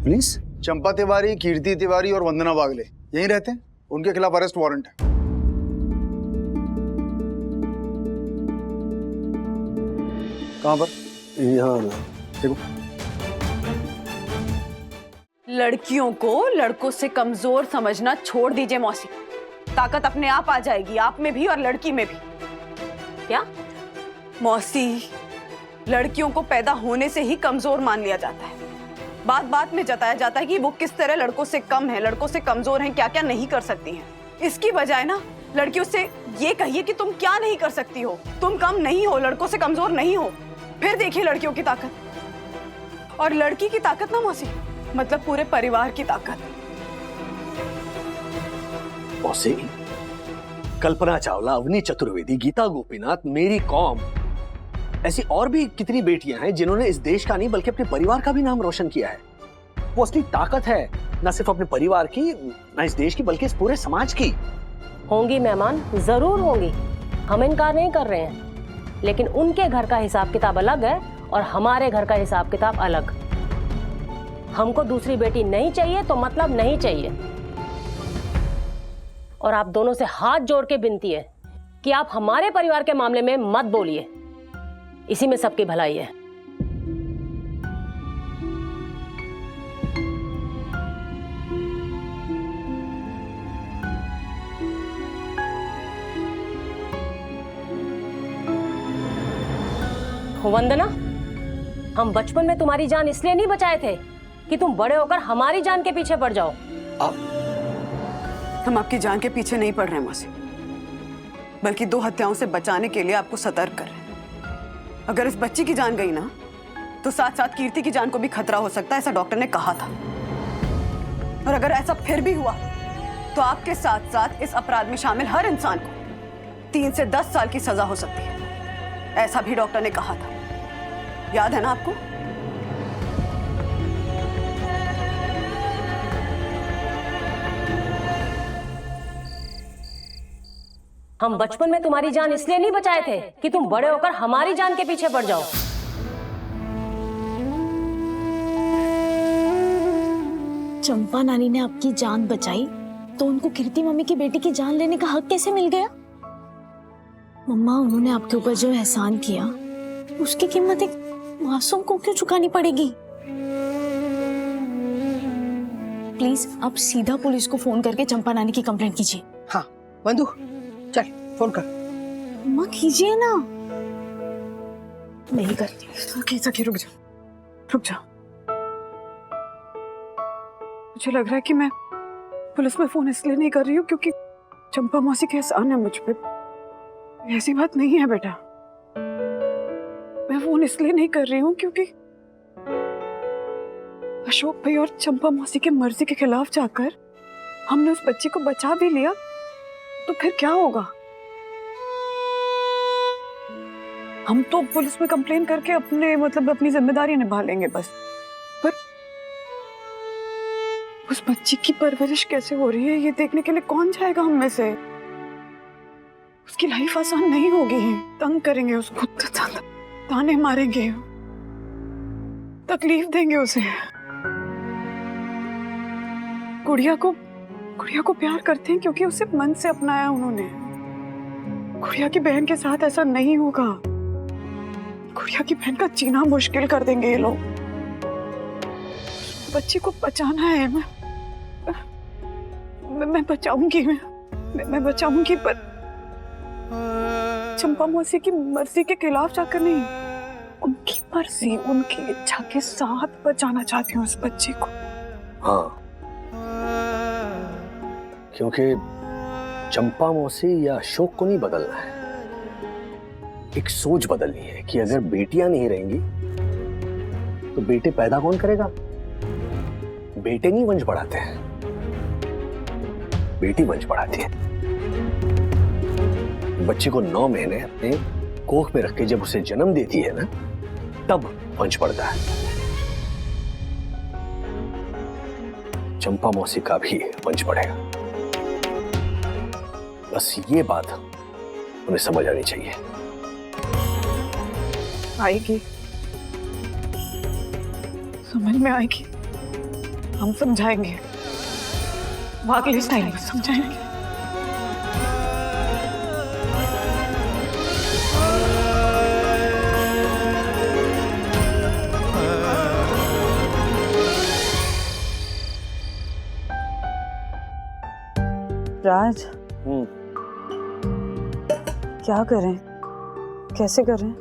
Please. चंपा तिवारी, कीर्ति तिवारी और वंदना बागले यहीं रहते हैं। उनके खिलाफ अरेस्ट वारंट है। कहाँ पर? यहाँ देखो। लड़कियों को लड़कों से कमजोर समझना छोड़ दीजिए मौसी। ताकत अपने आप आ जाएगी, आप में भी और लड़की में भी। क्या मौसी, लड़कियों को पैदा होने से ही कमजोर मान लिया जाता है। बात बात में जताया जाता है कि वो किस तरह लड़कों से कम है, लड़कों से कमजोर हैं, क्या क्या नहीं कर सकती हैं। इसकी बजाय ना लड़कियों से ये कहिए कि तुम क्या नहीं कर सकती हो, तुम कम नहीं हो, लड़कों से कमजोर नहीं हो। फिर देखिए लड़कियों की ताकत। और लड़की की ताकत ना मौसी, मतलब पूरे परिवार की ताकत। मौसी, कल्पना चावला, अवनी चतुर्वेदी, गीता गोपीनाथ, मेरी कॉम, ऐसी और भी कितनी बेटियां हैं जिन्होंने इस देश का नहीं बल्कि अपने परिवार का भी नाम रोशन किया है। वो असली ताकत है न सिर्फ अपने परिवार की, न इस देश की, बल्कि इस पूरे समाज की। होंगी मेहमान, जरूर होंगी, हम इनकार नहीं कर रहे हैं, लेकिन उनके घर का हिसाब किताब अलग है और हमारे घर का हिसाब किताब अलग। हमको दूसरी बेटी नहीं चाहिए तो मतलब नहीं चाहिए। और आप दोनों से हाथ जोड़ के विनती है कि आप हमारे परिवार के मामले में मत बोलिए, इसी में सबकी भलाई है। वंदना, हम बचपन में तुम्हारी जान इसलिए नहीं बचाए थे कि तुम बड़े होकर हमारी जान के पीछे पड़ जाओ। हम आपकी जान के पीछे नहीं पड़ रहे हैं मौसी, बल्कि 2 हत्याओं से बचाने के लिए आपको सतर्क कर रहे हैं। अगर इस बच्ची की जान गई ना, तो साथ साथ कीर्ति की जान को भी खतरा हो सकता है, ऐसा डॉक्टर ने कहा था। और अगर ऐसा फिर भी हुआ तो आपके साथ साथ इस अपराध में शामिल हर इंसान को 3 से 10 साल की सजा हो सकती है, ऐसा भी डॉक्टर ने कहा था। याद है ना आपको? हम बचपन में तुम्हारी जान इसलिए नहीं बचाए थे कि तुम बड़े होकर हमारी जान के पीछे पड़ जाओ। चंपा नानी ने आपकी जान बचाई तो उनको कीर्ति मम्मी की बेटी की जान लेने का हक कैसे मिल गया? मम्मा, उन्होंने आपके ऊपर जो एहसान किया उसकी कीमत एक मासूम को क्यों चुकानी पड़ेगी? प्लीज आप सीधा पुलिस को फोन करके चंपा नानी की कंप्लेंट कीजिए। हाँ बंधु, चल फोन कर। मम्मा कीजिए ना। नहीं करती। सखी रुक जा, रुक जा। मुझे लग रहा है कि मैं पुलिस में फोन इसलिए नहीं कर रही हूँ क्योंकि चंपा मौसी के एहसान है मुझ पे। ऐसी बात नहीं है बेटा। मैं फोन इसलिए नहीं कर रही हूँ क्योंकि अशोक भाई और चंपा मौसी की मर्जी के खिलाफ जाकर हमने उस बच्ची को बचा भी लिया तो फिर क्या होगा? हम तो पुलिस में कंप्लेन करके अपनी जिम्मेदारी निभा लेंगे बस। पर उस बच्ची की परवरिश कैसे हो रही है ये देखने के लिए कौन जाएगा हम में से? उसकी लाइफ आसान नहीं होगी। तंग करेंगे उसको, ताने मारेंगे, तकलीफ देंगे उसे। गुड़िया को प्यार करते हैं क्योंकि उसे मन से अपनाया उन्होंने। गुड़िया की बहन के साथ ऐसा नहीं होगा। गुड़िया की बहन का जीना मुश्किल कर देंगे ये लोग। बच्ची को बचाना है। मैं बचाऊंगी, मैं बचाऊंगी, पर चंपा मौसी की मर्जी के खिलाफ जाकर नहीं, उनकी मर्जी, उनकी इच्छा के साथ बचाना चाहती हूँ उस बच्ची को। हाँ, क्योंकि चंपा मौसी या अशोक को नहीं बदलना है, एक सोच बदलनी है कि अगर बेटियां नहीं रहेंगी तो बेटे पैदा कौन करेगा? बेटे नहीं वंश बढ़ाते हैं, बेटी वंश बढ़ाती है। बच्चे को 9 महीने अपने कोख में रख के जब उसे जन्म देती है ना, तब वंश बढ़ता है। चंपा मौसी का भी वंश बढ़ेगा। बस ये बात उन्हें समझ आनी चाहिए। आएगी, समझ में आएगी। हम समझाएंगे, वाकई स्टाइल में समझाएंगे। राज, क्या करें, कैसे करें?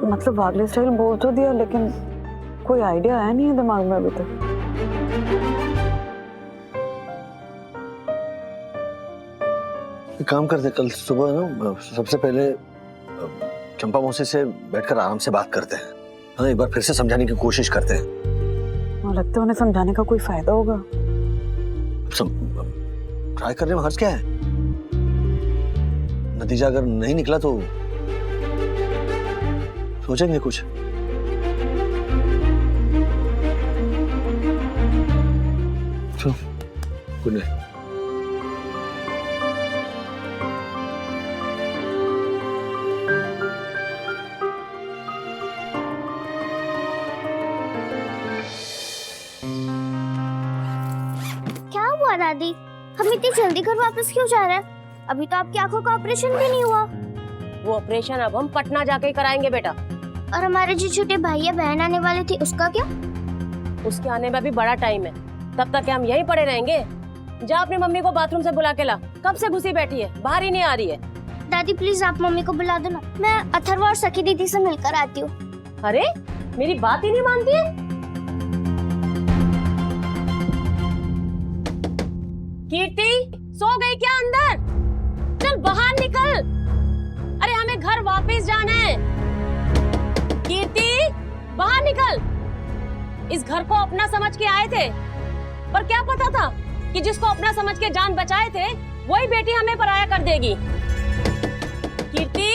मतलब वागले स्टाइल बोल तो दिया, लेकिन कोई आइडिया आया नहीं है दिमाग में अभी तक। एक काम करते, कल सुबह ना सबसे पहले चंपा मौसी से बैठकर आराम से बात करते हैं। हाँ, एक बार फिर से समझाने की कोशिश करते हैं। लगता है उन्हें समझाने का कोई फायदा होगा। ट्राई करने में हर्ज क्या है? नतीजा अगर नहीं निकला तो सोचेंगे कुछ। चलो, गुड नाइट। क्या हुआ दादी? हम इतनी जल्दी घर वापस क्यों जा रहे हैं? अभी तो आपकी आंखों का ऑपरेशन भी नहीं हुआ। वो ऑपरेशन अब हम पटना जाके ही कराएंगे बेटा। और हमारे जो छोटे भाई या बहन आने वाले थे, उसका क्या? उसके आने में भी बड़ा टाइम है, तब तक हम यहीं पड़े रहेंगे। जा अपनी मम्मी को बाथरूम से बुला के ला, कब से घुसी बैठी है, बाहर ही नहीं आ रही है। दादी प्लीज आप मम्मी को बुला दो ना, मैं अथर्व और सखी दीदी से मिलकर आती हूँ। अरे मेरी बात ही नहीं मानती है। कीर्ति सो गई क्या अंदर? चल बाहर निकल। अरे हमें घर वापस जाना है। कीर्ति बाहर निकल। इस घर को अपना समझ के आए थे, पर क्या पता था कि जिसको अपना समझ के जान बचाए थे वही बेटी हमें पराया कर देगी। कीर्ति,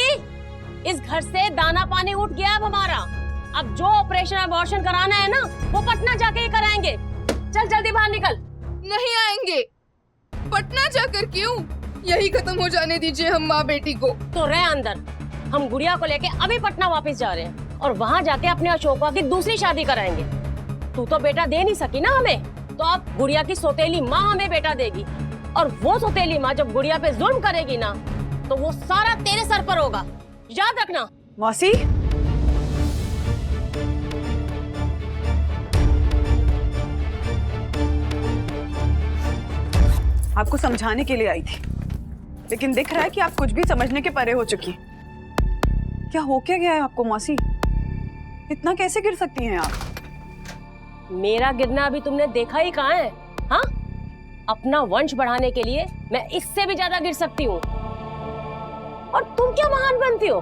इस घर से दाना पानी उठ गया अब हमारा। अब जो ऑपरेशन अबॉर्शन कराना है ना, वो पटना जाके ही कराएंगे। चल जल्दी बाहर निकल। नहीं आएंगे। पटना जाकर क्यों? यही खत्म हो जाने दीजिए हम माँ बेटी को। तो रहे अंदर, हम गुड़िया को लेके अभी पटना वापस जा रहे हैं और वहाँ जाके अपने अशोका की दूसरी शादी कराएंगे। तू तो बेटा दे नहीं सकी ना हमें, तो अब गुड़िया की सौतेली माँ हमें बेटा देगी। और वो सौतेली माँ जब गुड़िया पे जुल्म करेगी ना, तो वो सारा तेरे सर पर होगा, याद रखना। मौसी, आपको समझाने के लिए आई थी, लेकिन दिख रहा है कि आप कुछ भी समझने के परे हो चुकी हैं। क्या हो क्या गया है आपको मौसी? इतना कैसे गिर सकती हैं आप? मेरा गिरना अभी तुमने देखा ही कहाँ है? हाँ, अपना वंश बढ़ाने के लिए मैं इससे भी ज्यादा गिर सकती हूँ। और तुम क्या महान बनती हो?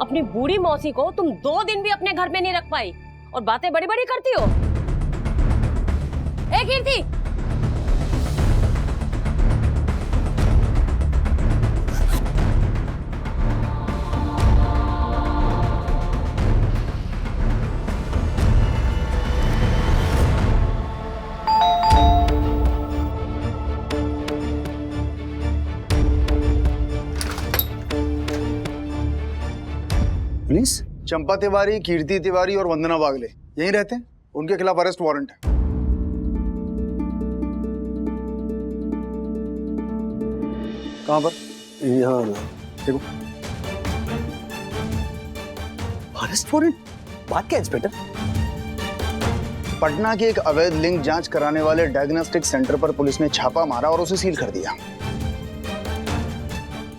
अपनी बूढ़ी मौसी को तुम 2 दिन भी अपने घर में नहीं रख पाई और बातें बड़ी बड़ी करती हो। ए कीर्ति, प्लीज। चंपा तिवारी, कीर्ति तिवारी और वंदना बागले यहीं रहते हैं। उनके खिलाफ अरेस्ट वारंट है। कहां पर? यहाँ देखो, अरेस्ट वारंट? बात क्या इंस्पेक्टर? पटना के एक अवैध लिंक जांच कराने वाले डायग्नोस्टिक सेंटर पर पुलिस ने छापा मारा और उसे सील कर दिया।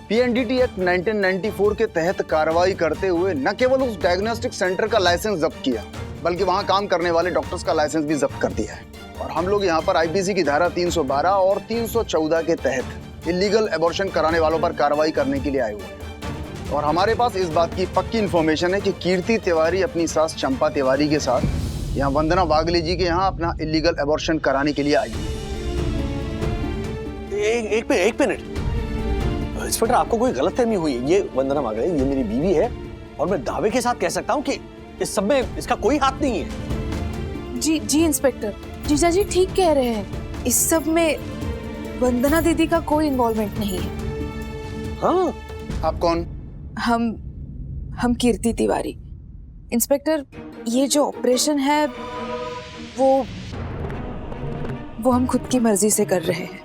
पीएनडीटी एक्ट 1994 के तहत कार्रवाई करते हुए न केवल उस डायग्नोस्टिक सेंटर का लाइसेंस जब्त किया, बल्कि वहां काम करने वाले डॉक्टर्स का लाइसेंस भी जब्त कर दिया है। और हम लोग यहाँ पर आईपीसी की धारा 312 और 314 के तहत इलीगल एबॉर्शन कराने वालों पर कार्रवाई करने के लिए आए हुए हैं। और हमारे पास इस बात की पक्की इंफॉर्मेशन है कि कीर्ति तिवारी अपनी सास चंपा तिवारी के साथ यहाँ वंदना बागले जी के यहाँ अपना इलीगल एबॉर्शन कराने के लिए आई है। एक मिनट इंस्पेक्टर, आपको कोई गलतफहमी हुई है। ये वंदना बागले, ये मेरी बीवी है और मैं दावे के साथ कह सकता हूँ कि इस सब में इसका कोई हाथ नहीं है। जी इंस्पेक्टर, जीजा जी ठीक कह रहे हैं। इस सब में वंदना दीदी का कोई इन्वॉल्वमेंट नहीं है। हाँ, आप कौन? हम कीर्ति तिवारी, इंस्पेक्टर, ये जो ऑपरेशन है वो हम खुद की मर्जी से कर रहे हैं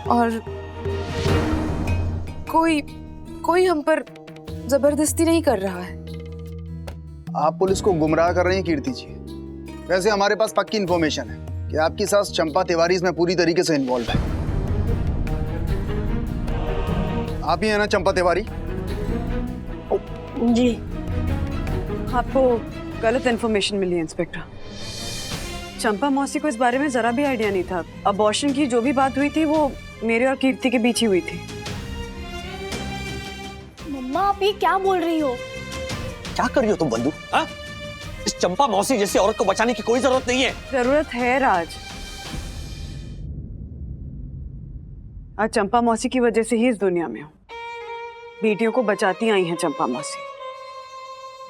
और कोई हम पर जबरदस्ती नहीं कर रहा है। आप पुलिस को गुमराह कर रही हैं कीर्ति जी। वैसे हमारे पास पक्की इन्फॉर्मेशन है कि आपकी सास चंपा तिवारी इसमें पूरी तरीके से इन्वॉल्व है। आप ही है ना चंपा तिवारी? जी, आपको गलत इन्फॉर्मेशन मिली है इंस्पेक्टर। चंपा मौसी को इस बारे में जरा भी आइडिया नहीं था। अबॉर्शन की जो भी बात हुई थी वो मेरे और कीर्ति के बीच ही हुई थी। मम्मा आप ये क्या बोल रही हो? क्या कर रही हो तुम बंधु? हाँ? इस चंपा मौसी जैसी औरत को बचाने की कोई जरूरत नहीं है। जरूरत है राज। आज चंपा मौसी की वजह से ही इस दुनिया में हूं। बेटियों को बचाती आई हैं चंपा मौसी,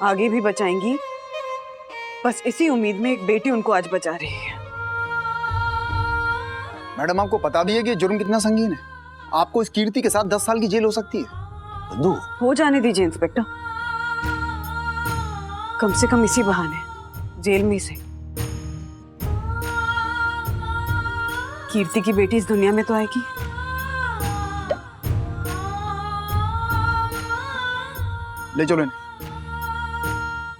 आगे भी बचाएंगी। बस इसी उम्मीद में एक बेटी उनको आज बचा रही है। मैडम आपको पता भी है कि जुर्म कितना संगीन है? आपको इस कीर्ति के साथ 10 साल की जेल हो सकती है। बंधु, हो जाने दीजिए इंस्पेक्टर, कम से कम इसी बहाने जेल में से कीर्ति की बेटी इस दुनिया में तो आएगी। ले चलो।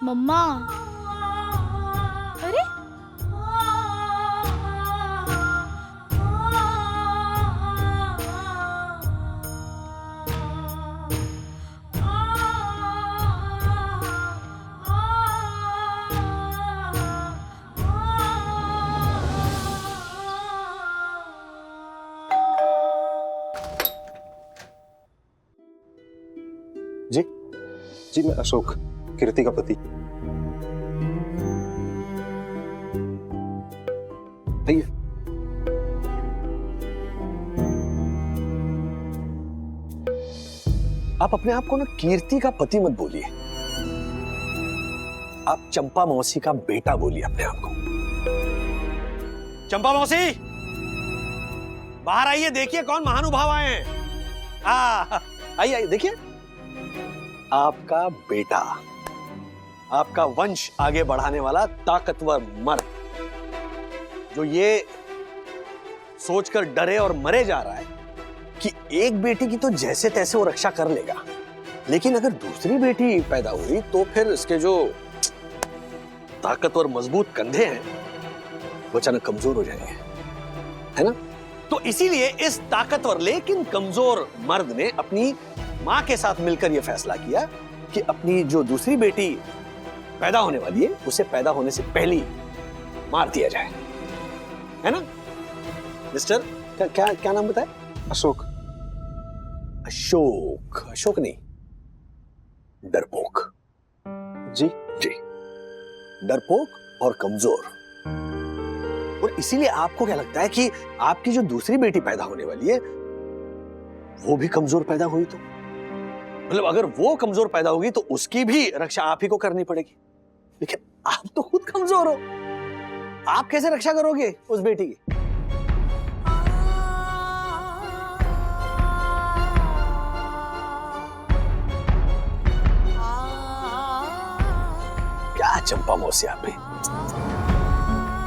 मम्मा अरे जी, मैं अशोक, कीर्ति का पति। आइए। आप अपने आप को ना कीर्ति का पति मत बोलिए, आप चंपा मौसी का बेटा बोलिए अपने आप को। चंपा मौसी, बाहर आइए, देखिए कौन महानुभाव आए हैं। आइए आइए, देखिए आपका बेटा, आपका वंश आगे बढ़ाने वाला ताकतवर मर्द, जो ये सोचकर डरे और मरे जा रहा है कि एक बेटी की तो जैसे तैसे वो रक्षा कर लेगा, लेकिन अगर दूसरी बेटी पैदा हुई तो फिर इसके जो ताकतवर मजबूत कंधे हैं वो अचानक कमजोर हो जाएंगे, है ना? तो इसीलिए इस ताकतवर लेकिन कमजोर मर्द ने अपनी मां के साथ मिलकर यह फैसला किया कि अपनी जो दूसरी बेटी पैदा होने वाली है उसे पैदा होने से पहले मार दिया जाए, है ना? मिस्टर क्या क्या नाम बताया? अशोक। अशोक, अशोक नहीं, डरपोक। जी जी, डरपोक और कमजोर। और इसीलिए आपको क्या लगता है कि आपकी जो दूसरी बेटी पैदा होने वाली है वो भी कमजोर पैदा हुई? तो मतलब अगर वो कमजोर पैदा होगी तो उसकी भी रक्षा आप ही को करनी पड़ेगी, लेकिन आप तो खुद कमजोर हो, आप कैसे रक्षा करोगे उस बेटी की? क्या चंपा मौसी, आपने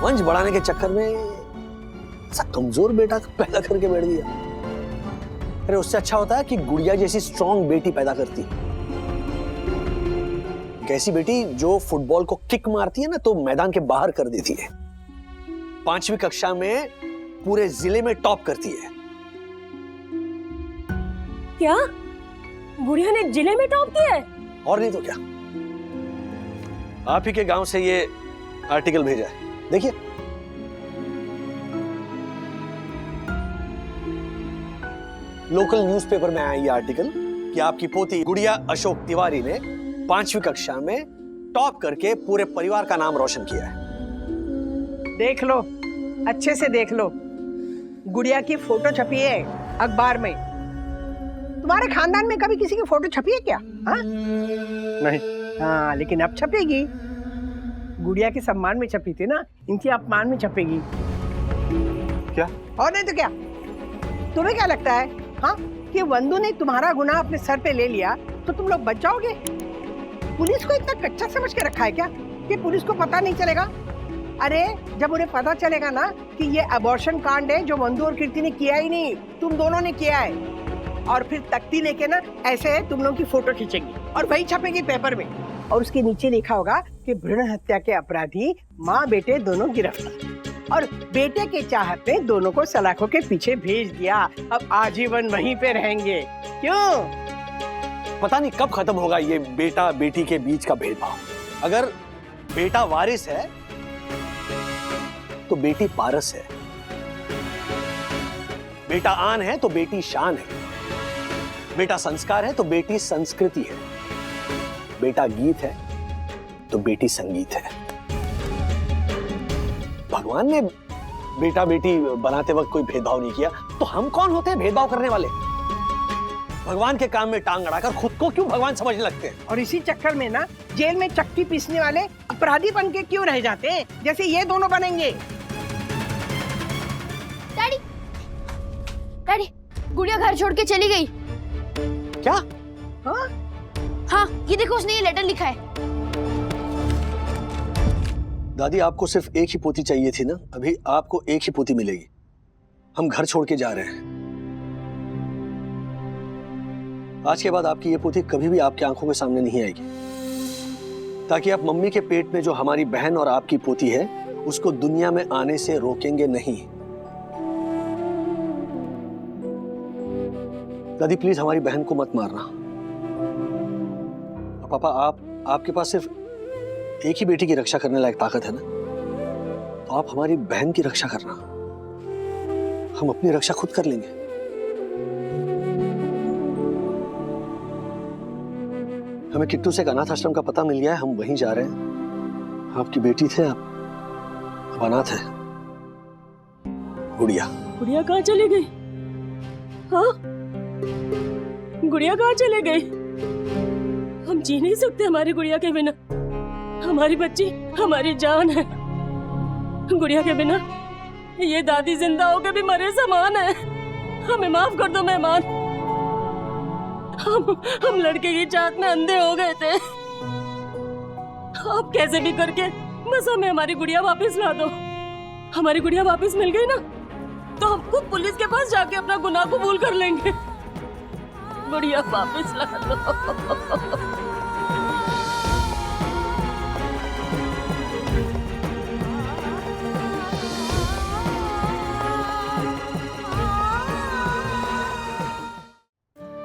वंश बढ़ाने के चक्कर में ऐसा कमजोर बेटा पैदा करके बैठ दिया। अरे उससे अच्छा होता है कि गुड़िया जैसी स्ट्रॉन्ग बेटी पैदा करती, एक ऐसी बेटी जो फुटबॉल को किक मारती है ना तो मैदान के बाहर कर देती है, 5वीं कक्षा में पूरे जिले में टॉप करती है। क्या गुड़िया ने जिले में टॉप किया है? और नहीं तो क्या, आप ही के गांव से ये आर्टिकल भेजा है, देखिए। लोकल न्यूज़पेपर में आया ये आर्टिकल कि आपकी पोती गुड़िया अशोक तिवारी ने 5वीं कक्षा में टॉप करके पूरे परिवार का नाम रोशन किया है। देख लो, अच्छे से देख लो, गुड़िया की फोटो छपी है अखबार में। तुम्हारे खानदान में कभी किसी की फोटो छपी है क्या? हाँ? नहीं। हाँ, लेकिन अब छपेगी। गुड़िया के सम्मान में छपी थी ना, इनके अपमान में छपेगी। क्या? और नहीं तो क्या? तुम्हें क्या लगता है हाँ कि वंदु ने तुम्हारा गुनाह अपने सर पे ले लिया तो तुम लोग बच जाओगे? पुलिस को इतना कच्चा समझ के रखा है क्या कि पुलिस को पता नहीं चलेगा? अरे जब उन्हें पता चलेगा ना कि ये अबॉर्शन कांड है जो मंदू और कीर्ति ने किया ही नहीं, तुम दोनों ने किया है, और फिर तख्ती लेके ना ऐसे तुम लोगों की फोटो खींचेंगी और वही छपेगी पेपर में, और उसके नीचे लिखा होगा कि भ्रूण हत्या के अपराधी माँ बेटे दोनों गिरफ्तार, और बेटे के चाहत ने दोनों को सलाखों के पीछे भेज दिया, अब आजीवन वहीं पे रहेंगे। क्यों? पता नहीं कब खत्म होगा ये बेटा बेटी के बीच का भेदभाव। अगर बेटा वारिस है तो बेटी पारस है, बेटा आन है तो बेटी शान है, बेटा संस्कार है तो बेटी संस्कृति है, बेटा गीत है तो बेटी संगीत है। भगवान ने बेटा बेटी बनाते वक्त कोई भेदभाव नहीं किया, तो हम कौन होते हैं भेदभाव करने वाले? भगवान के काम में टांग अड़ाकर खुद को क्यों भगवान समझने लगते हैं? और इसी चक्कर में ना जेल में चक्की पीसने वाले अपराधी बन के क्यों रह जाते हैं, जैसे ये दोनों बनेंगे। डैडी, डैडी, गुड़िया घर छोड़ के चली गई। क्या? हाँ, ये देखो उसने ये लेटर लिखा है। दादी, आपको सिर्फ एक ही पोती चाहिए थी ना? अभी आपको एक ही पोती मिलेगी। हम घर छोड़ के जा रहे हैं। आज के बाद आपकी ये पोती कभी भी आपकी आंखों के सामने नहीं आएगी, ताकि आप मम्मी के पेट में जो हमारी बहन और आपकी पोती है उसको दुनिया में आने से रोकेंगे नहीं। दादी प्लीज हमारी बहन को मत मारना। पापा, आपके पास सिर्फ एक ही बेटी की रक्षा करने लायक ताकत है ना, तो आप हमारी बहन की रक्षा करना। हम अपनी रक्षा खुद कर लेंगे। हमें किट्टू से एक अनाथ आश्रम का पता मिल गया है, हम वहीं जा रहे हैं। आपकी बेटी थे, आप अनाथ है। गुड़िया गुड़िया कहाँ चली गई? हाँ, गुड़िया कहाँ चले गई? हम जी नहीं सकते हमारी गुड़िया के बिना। हमारी बच्ची हमारी जान है। गुड़िया के बिना ये दादी जिंदा होकर भी मरे समान है। हमें माफ कर दो मेहमान। हम लड़के की चाहत में अंधे हो गए थे। आप कैसे भी करके बस हमें हमारी गुड़िया वापस ला दो। हमारी गुड़िया वापस मिल गई ना, तो हम खुद पुलिस के पास जाके अपना गुनाह कबूल कर लेंगे। गुड़िया वापस ला दो।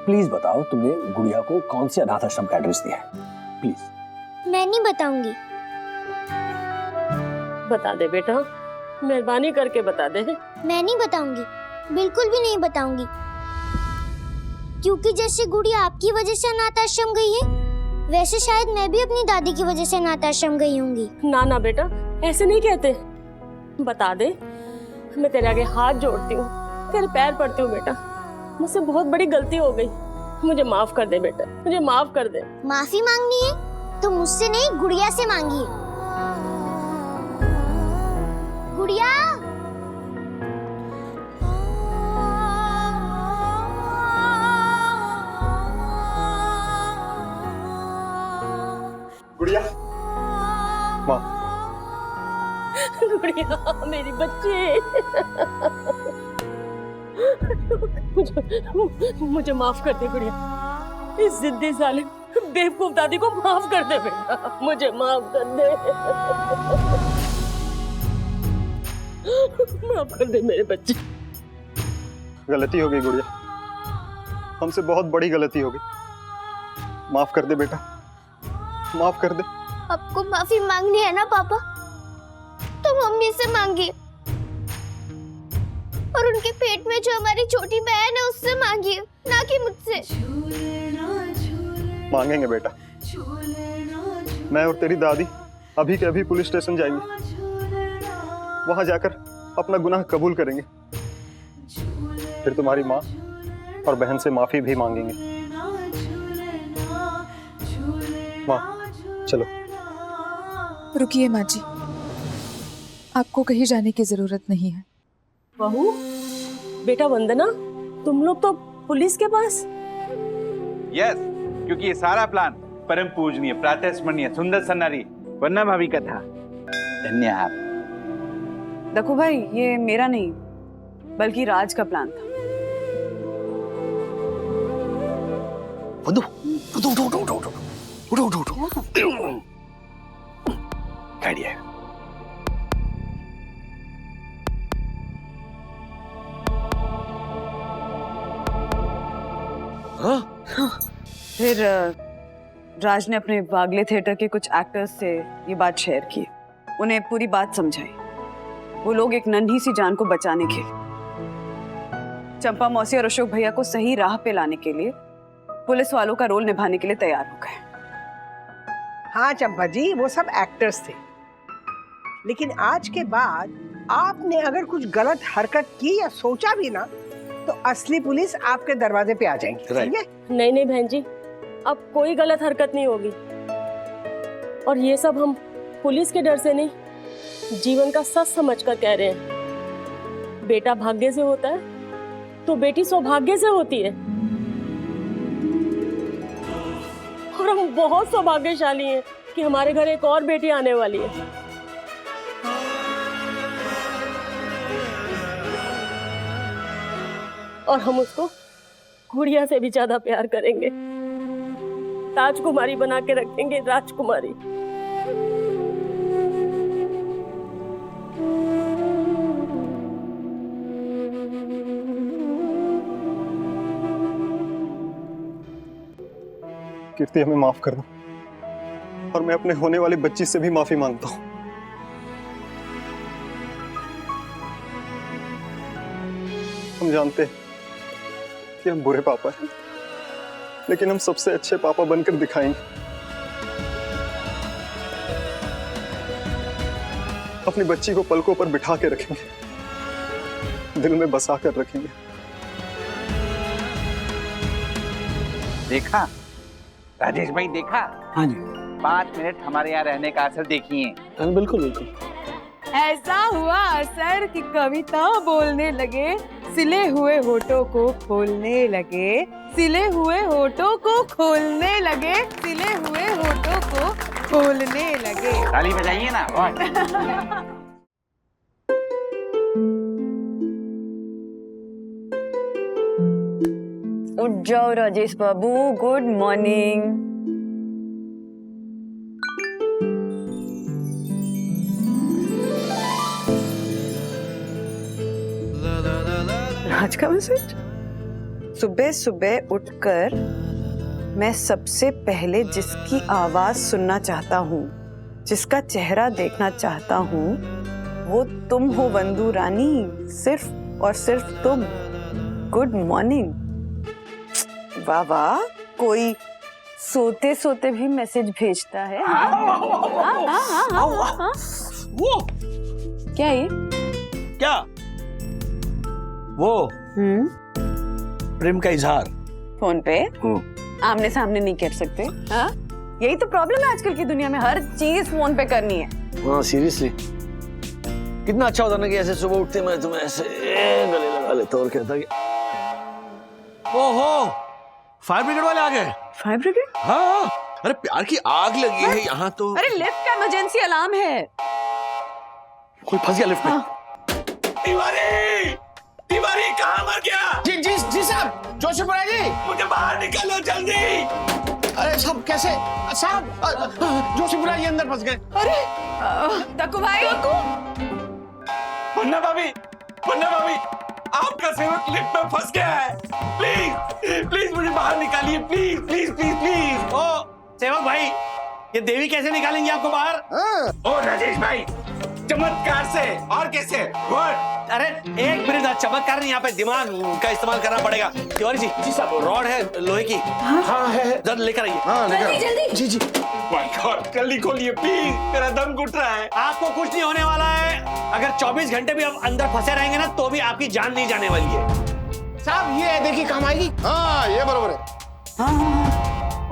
प्लीज बताओ, तुमने गुड़िया को कौन से अनाथ आश्रम का एड्रेस दिया है? प्लीज। मैं नहीं बताऊंगी। बता दे बेटा, मेहरबानी करके बता दे। मैं नहीं बताऊंगी, बिल्कुल भी नहीं बताऊंगी, क्योंकि जैसे गुड़िया आपकी वजह से अनाथ आश्रम गई है, वैसे शायद मैं भी अपनी दादी की वजह से अनाथ आश्रम गई होंगी। ना ना बेटा, ऐसे नहीं कहते। बता दे, मैं तेरे आगे हाथ जोड़ती हूँ, तेरे पैर पड़ती हूँ बेटा। मुझसे बहुत बड़ी गलती हो गई, मुझे माफ कर दे बेटा, मुझे माफ कर दे। माफी मांगनी है तो मुझसे नहीं, गुड़िया से मांगिए। गुड़िया, गुड़िया, माँ। गुड़िया मेरी बच्ची। मुझे माफ कर दे गुड़िया। इस जिद्दी जालिम बेवकूफ दादी को माफ कर दे बेटा, मुझे माफ कर दे। माफ कर दे मेरे बच्चे। गलती हो गई गुड़िया, हमसे बहुत बड़ी गलती हो गई। माफ कर दे बेटा, माफ कर दे। आपको माफी मांगनी है ना पापा, तो मम्मी से मांगिए, और उनके पेट में जो हमारी छोटी बहन है उससे मांगिए, ना कि मुझसे। मांगेंगे बेटा। मैं और तेरी दादी अभी के अभी पुलिस स्टेशन जाएंगे, वहां जाकर अपना गुनाह कबूल करेंगे, फिर तुम्हारी माँ और बहन से माफी भी मांगेंगे। माँ चलो। रुकिए माँ जी, आपको कहीं जाने की जरूरत नहीं है। बहू, बेटा वंदना, तुम लोग तो पुलिस के पास? यस, क्योंकि ये सारा प्लान परम पूजनीय प्रातः स्मरणीय सुंदर सन्नारी वन्ना भाभी का था। धन्यवाद। देखो भाई, ये मेरा नहीं बल्कि राज का प्लान था। उठो उठो उठो उठो उठो उठो उठो उठो गाड़ी है। फिर राज ने अपने वागले थिएटर के कुछ एक्टर्स से ये बात शेयर की, उन्हें पूरी बात समझाई। वो लोग एक नन्ही सी जान को बचाने के लिए, चंपा मौसी और अशोक भैया को सही राह पे लाने के लिए पुलिस वालों का रोल निभाने के लिए तैयार हो गए। हाँ चंपा जी, वो सब एक्टर्स थे, लेकिन आज के बाद आपने अगर कुछ गलत हरकत की या सोचा भी ना तो असली पुलिस आपके दरवाजे पे आ जाएंगी। समझे? नहीं नहीं बहन जी, अब कोई गलत हरकत नहीं होगी। और ये सब हम पुलिस के डर से नहीं, जीवन का सच समझ कर कह रहे हैं। बेटा भाग्य से होता है तो बेटी सौभाग्य से होती है। और हम बहुत सौभाग्यशाली हैं कि हमारे घर एक और बेटी आने वाली है। और हम उसको गुड़िया से भी ज्यादा प्यार करेंगे, राजकुमारी बना के रखेंगे, राजकुमारी। कीर्ति, हमें माफ कर दो और मैं अपने होने वाली बच्ची से भी माफी मांगता हूँ। हम जानते हैं कि हम बुरे पापा हैं, लेकिन हम सबसे अच्छे पापा बनकर दिखाएंगे। अपनी बच्ची को पलकों पर बिठा के रखेंगे, दिल में बसा कर रखेंगे। देखा राजेश भाई, देखा? हाँ जी। 5 मिनट हमारे यहाँ रहने का असर देखिए। बिल्कुल बिल्कुल। ऐसा हुआ असर कि कविता बोलने लगे, सिले हुए होठों को खोलने लगे, सिले हुए होठों को खोलने लगे, सिले हुए होठों को खोलने लगे। ताली बजाइए ना। और उठ जाओ राजेश बाबू, गुड मॉर्निंग। राज का मैसेज? सुबह सुबह उठकर मैं सबसे पहले जिसकी आवाज सुनना चाहता हूँ, जिसका चेहरा देखना चाहता हूँ, वो तुम हो वंदू रानी, सिर्फ और सिर्फ तुम। Good morning. वाह वाह, कोई सोते सोते भी मैसेज भेजता है। वो क्या ये? क्या? वो प्रेम का इजहार फोन पे आमने सामने नहीं कर सकते? हाँ, यही तो प्रॉब्लम है आजकल की दुनिया में, हर चीज फोन पे करनी है। हाँ सीरियसली, कितना अच्छा होता ना कि ऐसे सुबह उठते मैं तुम्हें ऐसे गले लगा लेता और कहता कि ओहो, फायर ब्रिगेड वाले आ गए। Fire brigade? हाँ, अरे प्यार की आग लगी है यहाँ तो। अरे लिफ्ट का इमरजेंसी अलार्म है। कोई फंस गया लिफ्ट में। तिवारी, तिवारी कहाँ मर गया? जी जी जी साहब, जोशीपुरा जी, मुझे बाहर निकालो जल्दी। अरे साहब कैसे? साहब जोशीपुरा जी अंदर फंस गए। अरे तकु भाई, मुन्ना भाभी, मुन्ना भाभी, आपका सेवक लिफ्ट में फंस गया है। प्लीज प्लीज मुझे बाहर निकालिए, प्लीज प्लीज प्लीज प्लीज। ओ सेवक भाई, ये देवी कैसे निकालेंगे आपको बाहर? ओ राजेश भाई, चमत्कार से और कैसे? अरे एक मिनट, चमत्कार नहीं, यहाँ पे दिमाग का इस्तेमाल करना पड़ेगा। तिवारी जी साहब, रॉड है लोहे की। हाँ है, जरा लेकर आइए। हाँ जल्दी जल्दी। जी जी। माय गॉड, जल्दी खोलिए प्लीज, मेरा दम घुट रहा है। आपको कुछ नहीं होने वाला है। अगर 24 घंटे भी आप अंदर फंसे रहेंगे ना तो भी आपकी जान नहीं जाने वाली है। साहब ये देखिए काम आएगी। हाँ ये बरोबर है।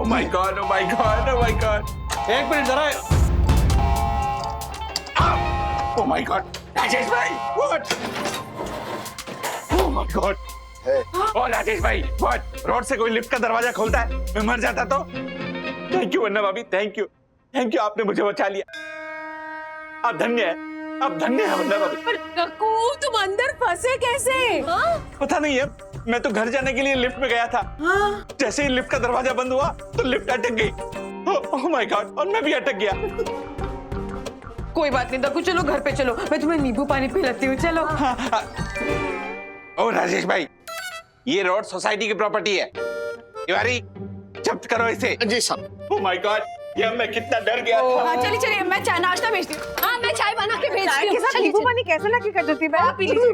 Oh my God, oh my God, oh my God. एक मिनट जरा। ओह माय गॉड, राजेश भाई, व्हाट? Oh my God. ओ राजेश भाई, व्हाट? रोड से कोई लिफ्ट का दरवाजा खोलता है, मैं मर जाता तो? थैंक यू वन्ना भाभी, थैंक यू, आपने मुझे बचा लिया। आप धन्य है, वन्ना भाभी। पर कक्कू, तुम अंदर फंसे कैसे? हाँ? पता नहीं है, मैं तो घर जाने के लिए लिफ्ट में गया था। हाँ? जैसे ही लिफ्ट का दरवाजा बंद हुआ तो लिफ्ट अटक गई। ओह माय गॉड, और मैं भी अटक गया। कोई बात नहीं कक्कू, चलो घर पे चलो, मैं तुम्हें नींबू पानी पिलाती हूँ, चलो। ओ राजेश भाई, ये रोड सोसाइटी की प्रॉपर्टी है। तिवारी, जब्त करो इसे। जी साहब। ओह माय गॉड, ये मैं कितना डर गया था। हाँ चलिए चलिए, मैं चाय नाश्ता भेजती हूँ। हाँ मैं चाय बना के भेजती हूँ। साथ नींबू पानी कैसे लगी कजोती भाई? आप पी लीजिए।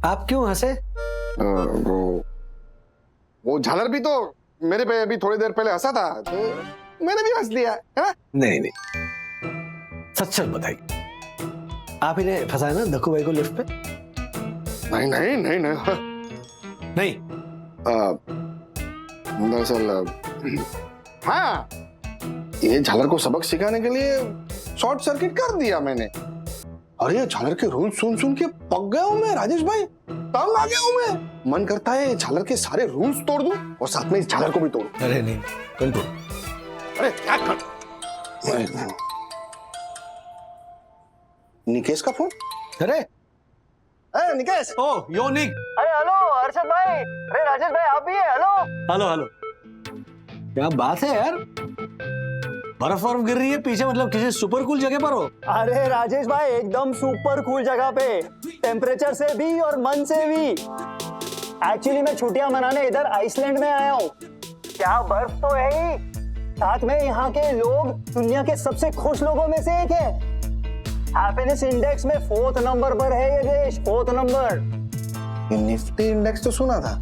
आप क्यों हंसे? वो झालर भी तो मेरे पे अभी थोड़ी देर पहले हंसा था, तो मैंने भी हंस दिया, है ना? नहीं नहीं, सच सच बताइए, आप इन्हें फंसाए ना दक्कू भाई को लिफ्ट पे? नहीं नहीं नहीं नहीं नहीं। दरअसल हाँ, ये झालर को सबक सिखाने के लिए शॉर्ट सर्किट कर दिया मैंने। और ये झालर के रूल सुन के पक गया हूँ मैं राजेश भाई, तंग आ गया हूँ मैं। मन करता है झालर के सारे रूल्स तोड़ दूं और साथ में इस झालर को भी तोड़ूं। अरे नहीं, कंट्रोल। अरे क्या कर... निकेश का फोन? अरे निकेश। ओ योनिक। अरे हेलो हर्षद भाई, अरे राजेश भाई आप भी है? Hello hello. क्या बात है यार, बर्फ गिर रही है पीछे, मतलब किसी सुपर कूल जगह पर हो? अरे राजेश भाई एकदम सुपर कूल जगह पे, टेम्परेचर से भी और मन से भी। एक्चुअली मैं छुट्टियां मनाने इधर आइसलैंड में आया हूँ। क्या बर्फ तो है ही, साथ में यहाँ के लोग दुनिया के सबसे खुश लोगों में से एक है। हैप्पीनेस इंडेक्स में 4th नंबर पर है ये देश, 4th नंबर। निफ्टी इंडेक्स तो सुना था,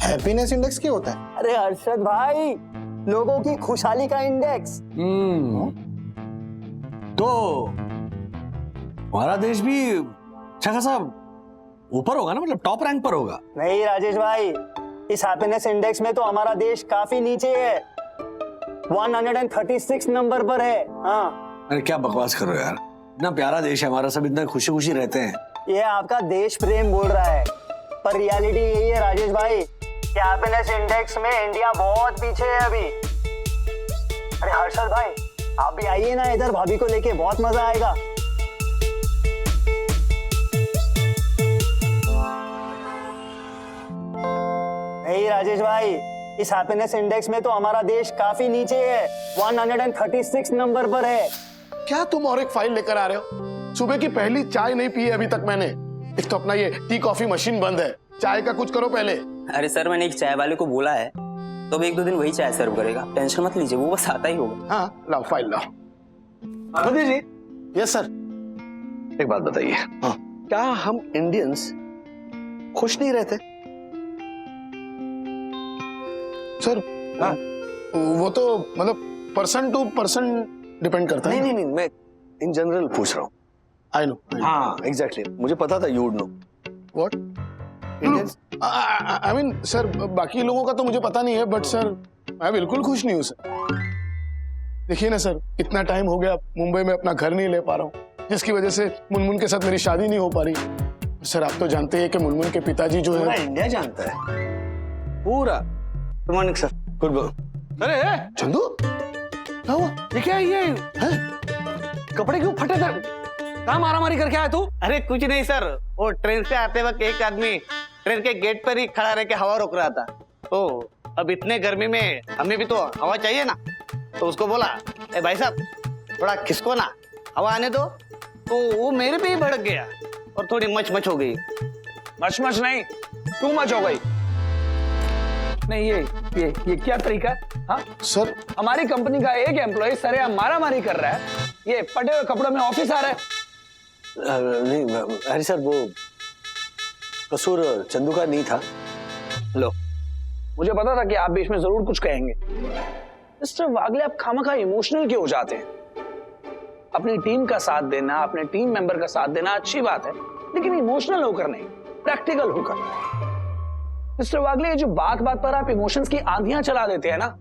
हैप्पीनेस इंडेक्स क्या होता है? अरे हर्षद भाई, लोगों की खुशहाली का इंडेक्स। तो हमारा देश भी अच्छा खासा ऊपर होगा ना, मतलब टॉप रैंक पर होगा? नहीं राजेश भाई, इस हैप्पीनेस इंडेक्स में तो हमारा देश काफी नीचे है, 136 नंबर पर है। हाँ। अरे क्या बकवास कर रहे हो यार, इतना प्यारा देश है हमारा, सब इतना खुशी खुशी रहते हैं। ये आपका देश प्रेम बोल रहा है, पर रियलिटी यही है राजेश भाई कि हैप्पीनेस इंडेक्स में इंडिया बहुत पीछे है अभी। अरे हर्षद भाई आप भी आइए ना इधर, भाभी को लेके बहुत मजा आएगा। नहीं राजेश भाई, इस हैप्पीनेस इंडेक्स में तो हमारा देश काफी नीचे है, 136 नंबर पर है। क्या तुम और एक फाइल लेकर आ रहे हो? सुबह की पहली चाय नहीं पी है अभी तक मैंने। एक तो अपना ये टी कॉफी मशीन बंद है, चाय का कुछ करो पहले। अरे सर, मैंने एक चाय वाले को बोला है, तो अब 1-2 दिन वही चाय सर्व करेगा, टेंशन मत लीजिए, वो बस आता ही होगा। हाँ लाओ फाइल लाओ। मोदी जी। Yes sir. एक बात बताइए, हाँ। क्या हम इंडियंस खुश नहीं रहते? सर हाँ? वो तो मतलब पर्सन टू पर्सन डिपेंड करता है। नहीं, मैं इन जनरल पूछ रहा हूँ। I know. हाँ एग्जैक्टली, मुझे पता था you would know. What? I mean sir, बाकी लोगों का तो मुझे पता नहीं है, बट सर मैं बिल्कुल खुश नहीं हूँ सर। देखिए ना सर, इतना टाइम हो गया मुंबई में अपना घर नहीं ले पा रहा हूँ, जिसकी वजह से मुनमुन के साथ मेरी शादी नहीं हो पा रही। सर आप तो जानते हैं कि मुनमुन के पिताजी जो पूरा है, इंडिया जानता है पूरा। Good morning sir. Good morning. अरे चंदू क्या हुआ? ये क्या है, ये है? कपड़े क्यों फटे थे? कहाँ मारामारी करके आया तू? अरे कुछ नहीं सर, वो ट्रेन से आते वक्त एक आदमी ट्रेन के गेट पर ही खड़ा रह के हवा रोक रहा था, तो अब इतने गर्मी में हमें भी तो हवा चाहिए ना, तो उसको बोला ए भाई साहब थोड़ा खिसको ना, हवा आने दो, तो वो मेरे पे ही भड़क गया और थोड़ी मच हो गई। मच नहीं, तू मच हो गई। नहीं ये क्या तरीका है? हाँ सर हमारी कंपनी का एक एम्प्लॉय सरेआम मारामारी कर रहा है, ये फटे हुए कपड़ों में ऑफिस आ रहा है। नहीं अरे सर, वो कसूर चंदू का नहीं था। लो, मुझे पता था कि आप बीच में जरूर कुछ कहेंगे। मिस्टर वागले, आप खामखा इमोशनल क्यों हो जाते हैं? अपनी टीम का साथ देना, अपने टीम मेंबर का साथ देना अच्छी बात है, लेकिन इमोशनल होकर नहीं, प्रैक्टिकल होकर। मिस्टर वागले, ये जो बात बात पर आप इमोशंस की आंधियां चला देते हैं ना,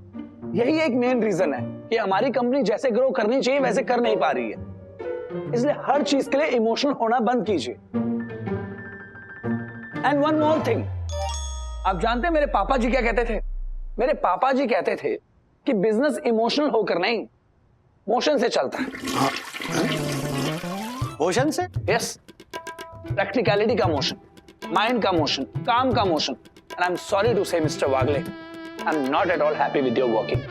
यही एक मेन रीजन है कि हमारी कंपनी जैसे ग्रो करनी चाहिए वैसे कर नहीं पा रही है। इसलिए हर चीज के लिए इमोशनल होना बंद कीजिए। एंड वन मोर थिंग, आप जानते हैं मेरे पापा जी क्या कहते थे? मेरे पापा जी कहते थे कि बिजनेस इमोशनल होकर नहीं, मोशन से चलता है। मोशन से? यस, प्रैक्टिकलिटी का मोशन, माइंड का मोशन, काम का motion. And I am sorry to say mister Wagle, I am not at all happy with your working.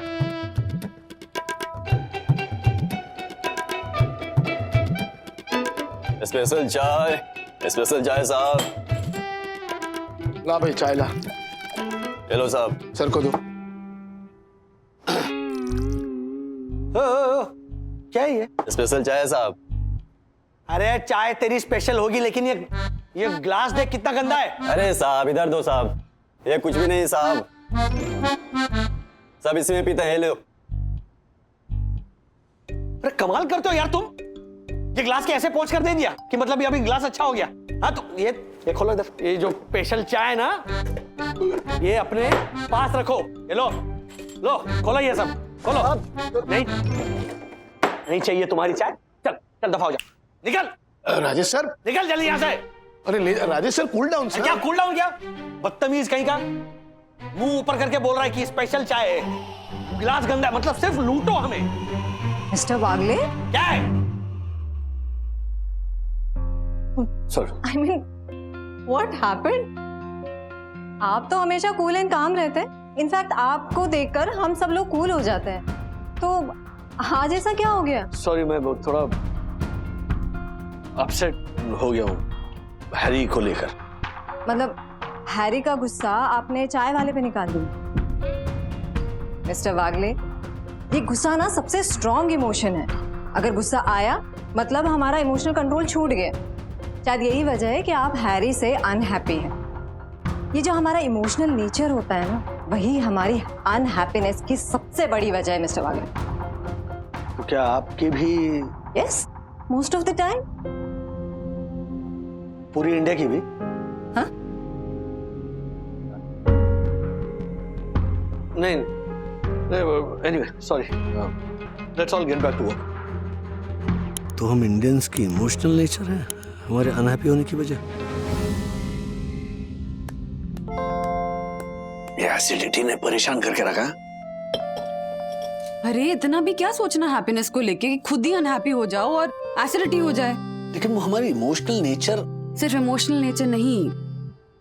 Special चाय साहब। ला भाई चाय ला। हेलो साहब। सर को दो। क्या है ये? स्पेशल चाय साहब। अरे चाय तेरी स्पेशल होगी, लेकिन ये ग्लास देख कितना गंदा है। अरे साहब इधर दो साहब, ये कुछ भी नहीं साहब, सब इसमें पीते हैं, लो। अरे कमाल करते हो यार तुम, ये ग्लास के ऐसे पोंछ कर दे दिया कि मतलब ये अभी ग्लास अच्छा हो गया। हाँ तो ये खोलो इधर, ये जो स्पेशल चाय है ना, ये अपने पास रखो। ये लो लो, खोलो ये सब खोलो। नहीं चाहिए तुम्हारी चाय, चल चल दफा हो जा, निकल। राजेश सर, निकल जल्दी यहाँ से। अरे Rajesh sir cool down sir. क्या कूल डाउन? क्या बदतमीज कहीं का, मुंह ऊपर करके बोल रहा है कि स्पेशल चाय है, गिलास गंदा है, मतलब सिर्फ लूटो हमें। मिस्टर वागले, क्या है? Sorry, I mean what happened? आप तो हमेशा कूल एंड काम रहते हैं। इनफैक्ट आपको देखकर हम सब लोग कूल हो जाते हैं, तो आज ऐसा क्या हो गया? सॉरी, मैं थोड़ा अपसेट हो गया हूँ हैरी को लेकर। मतलब हैरी का गुस्सा आपने चाय वाले पे निकाल दिया? मिस्टर वागले, ये गुस्सा ना सबसे स्ट्रॉन्ग इमोशन है। अगर गुस्सा आया मतलब हमारा इमोशनल कंट्रोल छूट गया। शायद यही वजह है कि आप हैरी से अनहैप्पी हैं। ये जो हमारा इमोशनल नेचर होता है ना, वही हमारी अनहैप्पीनेस की सबसे बड़ी वजह है मिस्टर वागले। तो क्या आपके भी? Yes, most of the time. पूरी इंडिया की भी? हाँ? नहीं, anyway sorry, let's all get back to work. तो हम इंडियंस की इमोशनल नेचर है हमारे अनहैप्पी होने की वजह। ये एसिडिटी ने परेशान करके रखा। अरे इतना भी क्या सोचना हैप्पीनेस को लेके कि खुद ही अनहैप्पी हो जाओ और एसिडिटी हो जाए। लेकिन वो हमारी इमोशनल नेचर। सिर्फ इमोशनल नेचर नहीं,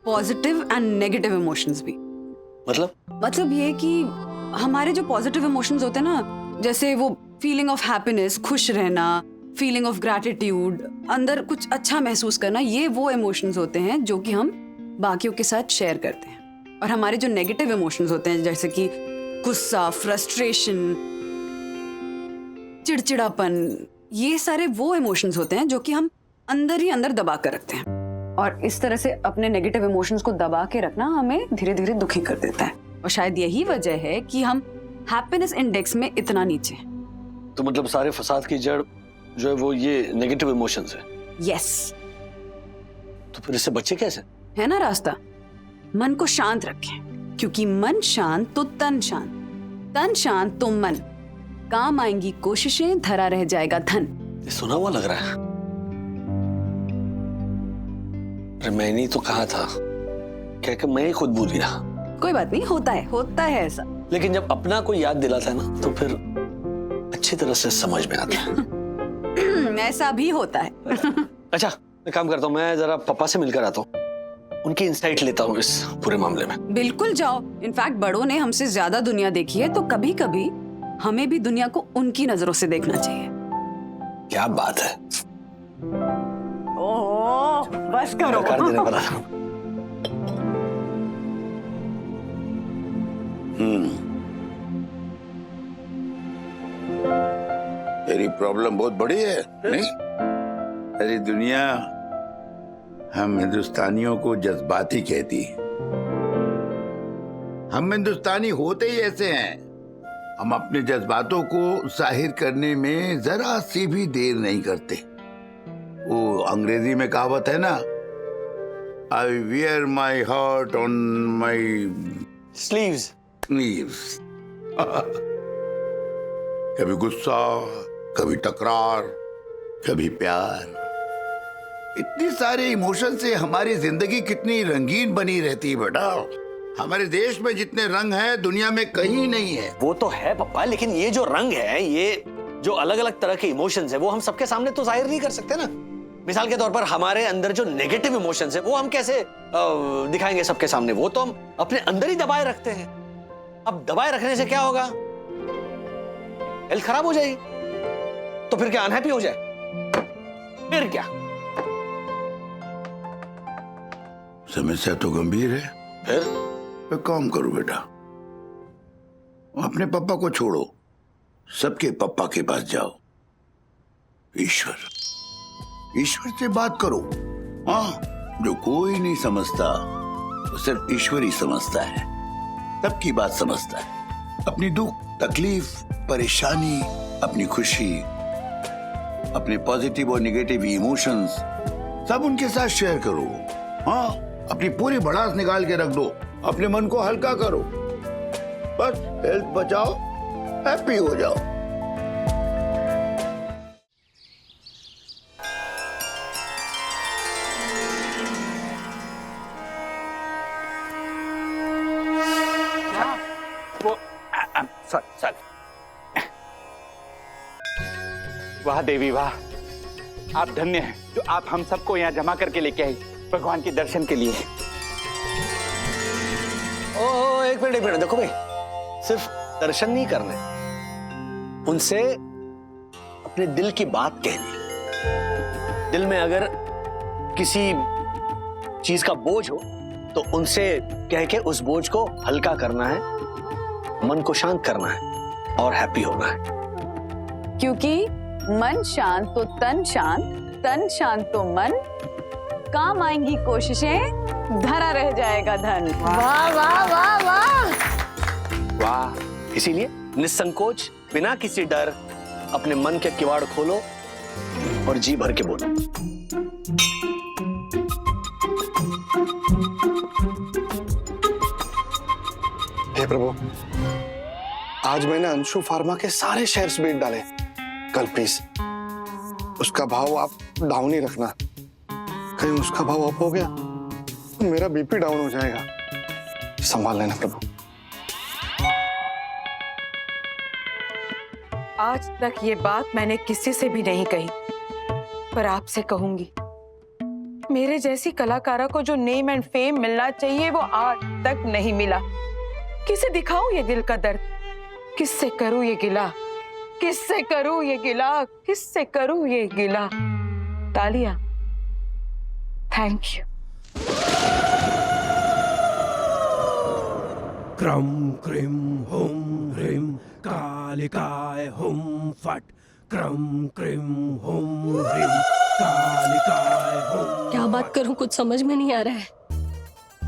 पॉजिटिव एंड नेगेटिव इमोशंस भी। मतलब ये कि हमारे जो पॉजिटिव इमोशंस होते हैं ना, जैसे वो फीलिंग ऑफ हैप्पीनेस, खुश रहना, फीलिंग ऑफ ग्रैटिट्यूड, अंदर कुछ अच्छा महसूस करना, ये वो इमोशंस होते हैं जो कि हम बाकियों के साथ शेयर करते हैं। और हमारे जो नेगेटिव इमोशंस होते हैं, जैसे कि गुस्सा, फ्रस्ट्रेशन, चिड़चिड़ापन, ये सारे वो इमोशंस होते हैं जो कि हम अंदर ही अंदर दबा कर रखते हैं। और इस तरह से अपने नेगेटिव इमोशंस को दबा के रखना हमें धीरे धीरे दुखी कर देता है। और शायद यही वजह है कि हम हैप्पीनेस इंडेक्स में इतना नीचे हैं। तो मतलब सारे फसाद की जड़ जो है वो ये नेगेटिव इमोशंस है। यस। तो फिर इससे बच्चे कैसे? है ना रास्ता, मन को शांत रखें, क्योंकि मन शांत तो तन शांत, तन शांत तो मन। काम आएंगी कोशिशें, धरा रह जाएगा धन। ये सुना हुआ लग रहा है। अरे मैंने तो कहा था, क्या कि मैं ही खुद भूल गया। कोई बात नहीं, होता है ऐसा। लेकिन जब अपना कोई याद दिलाता है ना, तो फिर अच्छी तरह से समझ में आता है। ऐसा भी होता है। अच्छा, मैं काम करता हूँ, मैं जरा पापा से मिलकर आता हूँ, उनकी इंसाइट लेता हूँ इस पूरे मामले में। बिल्कुल जाओ। इनफैक्ट बड़ों ने हमसे ज्यादा दुनिया देखी है, तो कभी कभी हमें भी दुनिया को उनकी नजरों से देखना चाहिए। क्या बात है। ओह, बस करो। कर देने वाला। तेरी प्रॉब्लम बहुत बड़ी है, नहीं? अरे दुनिया हम हिंदुस्तानियों को जज्बाती कहती है। हम हिंदुस्तानी होते ही ऐसे हैं। हम अपने जज्बातों को जाहिर करने में जरा सी भी देर नहीं करते। वो अंग्रेजी में कहावत है ना, I wear my heart on my sleeves. कभी गुस्सा, कभी तकरार, कभी प्यार। इतनी सारे इमोशन से हमारी जिंदगी कितनी रंगीन बनी रहती है बेटा। हमारे देश में जितने रंग हैं दुनिया में कहीं नहीं है। वो तो है पापा, लेकिन ये जो रंग है, ये जो अलग अलग तरह के इमोशंस है, वो हम सबके सामने तो जाहिर नहीं कर सकते ना। मिसाल के तौर पर हमारे अंदर जो नेगेटिव इमोशंस है वो हम कैसे दिखाएंगे सबके सामने? वो तो हम अपने अंदर ही दबाए रखते हैं। अब दबाए रखने से क्या होगा? हेल्थ खराब हो जाएगी। तो फिर क्या अनहैप्पी हो जाए? फिर क्या? समस्या तो गंभीर है। फिर एक काम करो बेटा, अपने पापा को छोड़ो, सबके पापा के पास जाओ। ईश्वर से बात करो। हाँ, जो कोई नहीं समझता वो सिर्फ ईश्वर ही समझता है, सबकी बात समझता है। अपनी दुख, तकलीफ, परेशानी, अपनी खुशी, अपने पॉजिटिव और नेगेटिव इमोशंस सब उनके साथ शेयर करो। हाँ, अपनी पूरी भड़ास निकाल के रख दो, अपने मन को हल्का करो, बस हेल्थ बचाओ, हैप्पी हो जाओ। वाह देवी वाह, आप धन्य हैं जो आप हम सबको यहाँ जमा करके लेके आई भगवान के दर्शन के लिए। एक मिनट देखो भाई, सिर्फ दर्शन नहीं करने, उनसे अपने दिल की बात कहनी। दिल में अगर किसी चीज का बोझ हो तो उनसे कह के उस बोझ को हल्का करना है, मन को शांत करना है और हैप्पी होना है। क्योंकि मन शांत तो तन शांत, तन शांत तो मन, काम आएंगी कोशिशें, धरा रह जाएगा धन। वाह वाह वाह वाह वाह। इसीलिए निसंकोच, बिना किसी डर अपने मन के किवाड़ खोलो और जी भर के बोलो। हे प्रभु, आज मैंने अंशु फार्मा के सारे शेयर्स बेच डाले। कल प्लीज उसका भाव आप डाउन ही रखना। कहीं उसका भाव अप हो गया तो मेरा बीपी डाउन हो जाएगा। संभाल लेना प्रभु। आज तक ये बात मैंने किसी से भी नहीं कही, पर आपसे कहूंगी। मेरे जैसी कलाकारा को जो नेम एंड फेम मिलना चाहिए वो आज तक नहीं मिला। किसे दिखाऊं ये दिल का दर्द? किससे करूं ये गिला? किससे करूं ये गिला? किससे करूं ये गिला? तालिया, थैंक यू। क्रम क्रिम हुम ह्रीम कालिकाय हुम फट। क्रम क्रिम हुम ह्रीम कालिकाय हुम। क्या बात करूं, कुछ समझ में नहीं आ रहा है।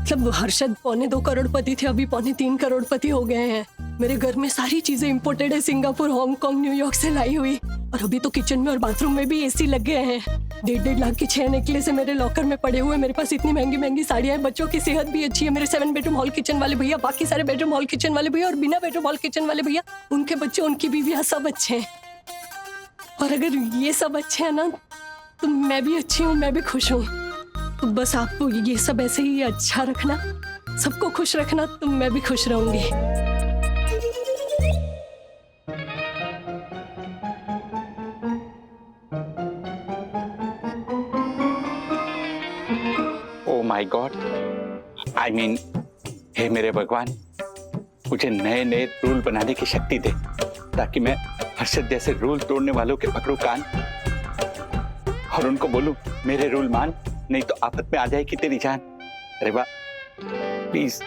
मतलब हर्षद 2.25 करोड़पति थे, अभी 3.25 करोड़पति हो गए हैं। मेरे घर में सारी चीजें इंपोर्टेड है, सिंगापुर, हांगकांग, न्यूयॉर्क से लाई हुई। और अभी तो किचन में और बाथरूम में भी एसी लग गए हैं। 1.5 लाख के 6 नेकलेस मेरे लॉकर में पड़े हुए। मेरे पास इतनी महंगी महंगी साड़ियां हैं। बच्चों की सेहत भी अच्छी है। मेरे 7 बेडरूम हॉल किचन वाले भैया, बाकी सारे बेडरूम हॉल किचन वाले भैया और बिना बेडरूम हॉल किचन वाले भैया, उनके बच्चे, उनकी बीवियां, सब अच्छे हैं। और अगर ये सब अच्छे हैं ना तो मैं भी अच्छी हूँ, मैं भी खुश हूँ। तो बस आपको ये सब ऐसे ही अच्छा रखना, सबको खुश रखना, तो मैं भी खुश रहूंगी। Oh my God, I mean, हे मेरे भगवान, मुझे नए नए रूल बनाने की शक्ति दे ताकि मैं हर्षद जैसे रूल तोड़ने वालों के पकड़ू कान और उनको बोलूं मेरे रूल मान, नहीं तो आफत में आ जाएगी तेरी जान। अरे वाह, प्लीज।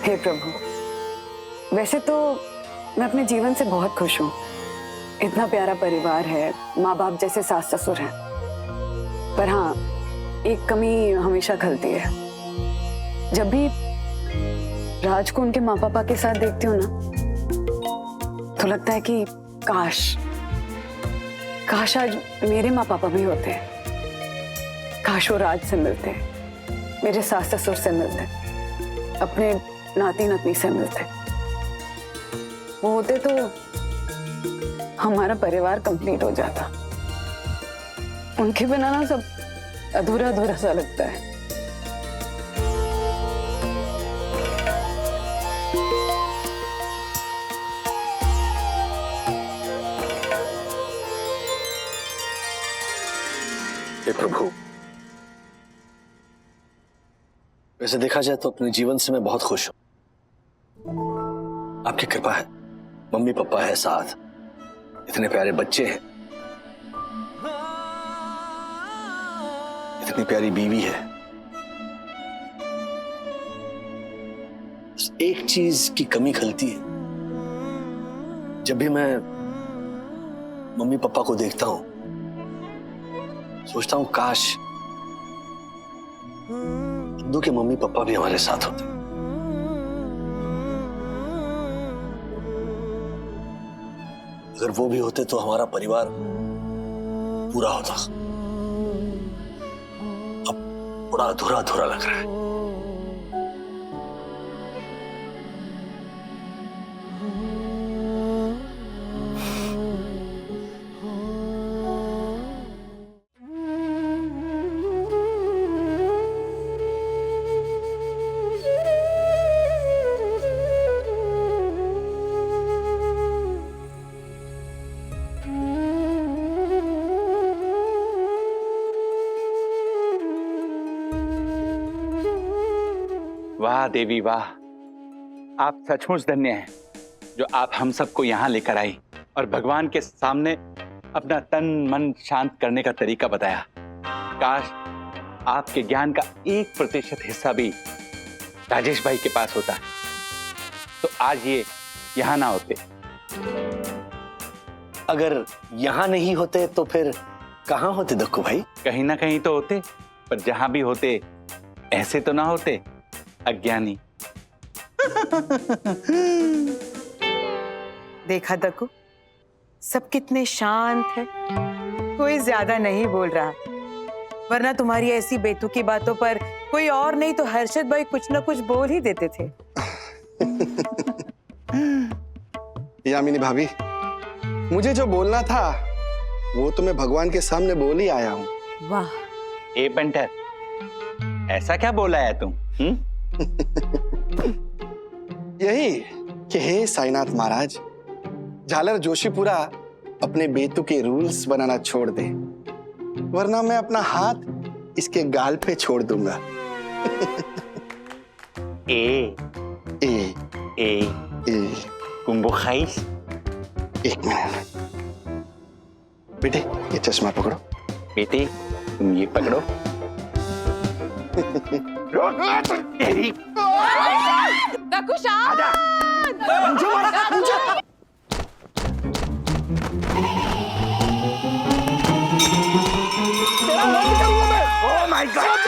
हे प्रभु, वैसे तो मैं अपने जीवन से बहुत खुश हूँ। इतना प्यारा परिवार है, माँ बाप जैसे सास ससुर हैं। पर हाँ, एक कमी हमेशा खलती है। जब भी राज को उनके माँ पापा के साथ देखती हूँ ना, तो लगता है कि काश आज मेरे माँ पापा भी होते। काश वो राज से मिलते, मेरे सास ससुर से मिलते, अपने नाती नतनी से मिलते। वो होते तो हमारा परिवार कंप्लीट हो जाता। उनके बिना ना सब अधूरा अधूरा सा लगता है। हे प्रभु, वैसे देखा जाए तो अपने जीवन से मैं बहुत खुश हूं। आपकी कृपा है, मम्मी पापा है साथ, इतने प्यारे बच्चे हैं, इतनी प्यारी बीवी है। बस एक चीज की कमी खलती है। जब भी मैं मम्मी पापा को देखता हूं, सोचता हूं काश इंदु के मम्मी पापा भी हमारे साथ होते। अगर वो भी होते तो हमारा परिवार पूरा होता। अब बड़ा अधूरा अधूरा लग रहा है। वाह देवी वाह, आप सचमुच धन्य हैं जो आप हम सबको यहाँ लेकर आई और भगवान के सामने अपना तन मन शांत करने का तरीका बताया। काश आपके ज्ञान का 1% हिस्सा भी राजेश भाई के पास होता तो आज ये यहाँ ना होते। अगर यहाँ नहीं होते तो फिर कहाँ होते दक्कू भाई? कहीं ना कहीं तो होते, पर जहां भी होते ऐसे तो ना होते, अज्ञानी। देखा दक्कू, सब कितने शांत है, कोई ज्यादा नहीं बोल रहा। वरना तुम्हारी ऐसी बेतुकी बातों पर कोई और नहीं तो हर्षद भाई कुछ ना कुछ बोल ही देते थे। यामिनी भाभी, मुझे जो बोलना था वो तो मैं भगवान के सामने बोल ही आया हूँ। वाह। ए बंटर, ऐसा क्या बोला है तुम? यही कि हे साईनाथ महाराज, झालर जोशीपुरा अपने बेतु के रूल्स बनाना छोड़ दे, वरना मैं अपना हाथ इसके गाल पे छोड़ दूंगा। ए ए ए ए कुंभो खाइस। एक मिनट बेटे, ये चश्मा पकड़ो। बेटे तुम ये पकड़ो। दक्कू शांत। Oh my God!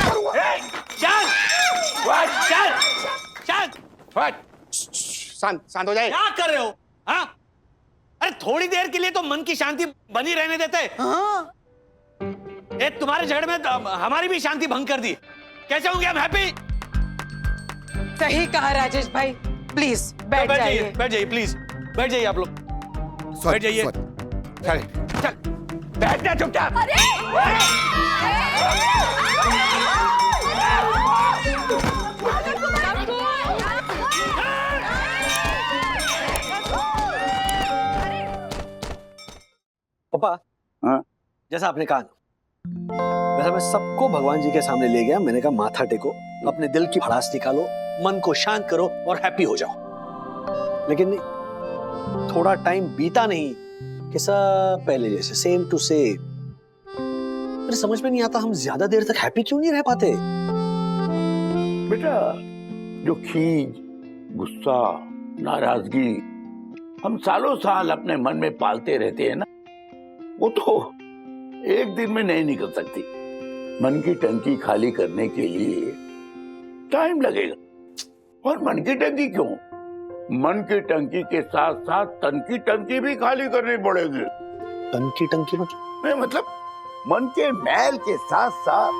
चल, शांत हो जाए। क्या कर रहे हो? हाँ? अरे थोड़ी देर के लिए तो मन की शांति बनी रहने देते। हाँ? तुम्हारे झगड़े में हमारी भी शांति भंग कर दी। कैसे होंगे हम हैप्पी? सही कहा राजेश भाई, प्लीज बैठ जाइए। बैठ जाइए प्लीज, बैठ जाइए आप लोग, बैठ जाइए। चल बैठ जा चुपचाप। पापा, हाँ? जैसा आपने कहा, वैसा मैं सबको भगवान जी के सामने ले गया। मैंने कहा माथा टेको, अपने दिल की भड़ास निकालो, मन को शांत करो और हैप्पी हो जाओ। लेकिन थोड़ा टाइम बीता नहीं कि सब पहले जैसे सेम टू सेम। मेरे समझ में नहीं आता हम ज्यादा देर तक हैप्पी क्यों नहीं रह पाते? बेटा, जो खीज, गुस्सा, नाराजगी हम सालों साल अपने मन में पालते रहते हैं ना, वो तो एक दिन में नहीं निकल सकती। मन की टंकी खाली करने के लिए टाइम लगेगा। और मन की टंकी क्यों, मन की टंकी के साथ साथ तन की टंकी भी खाली करनी पड़ेगी। तन की टंकी मतलब मन के मैल के साथ साथ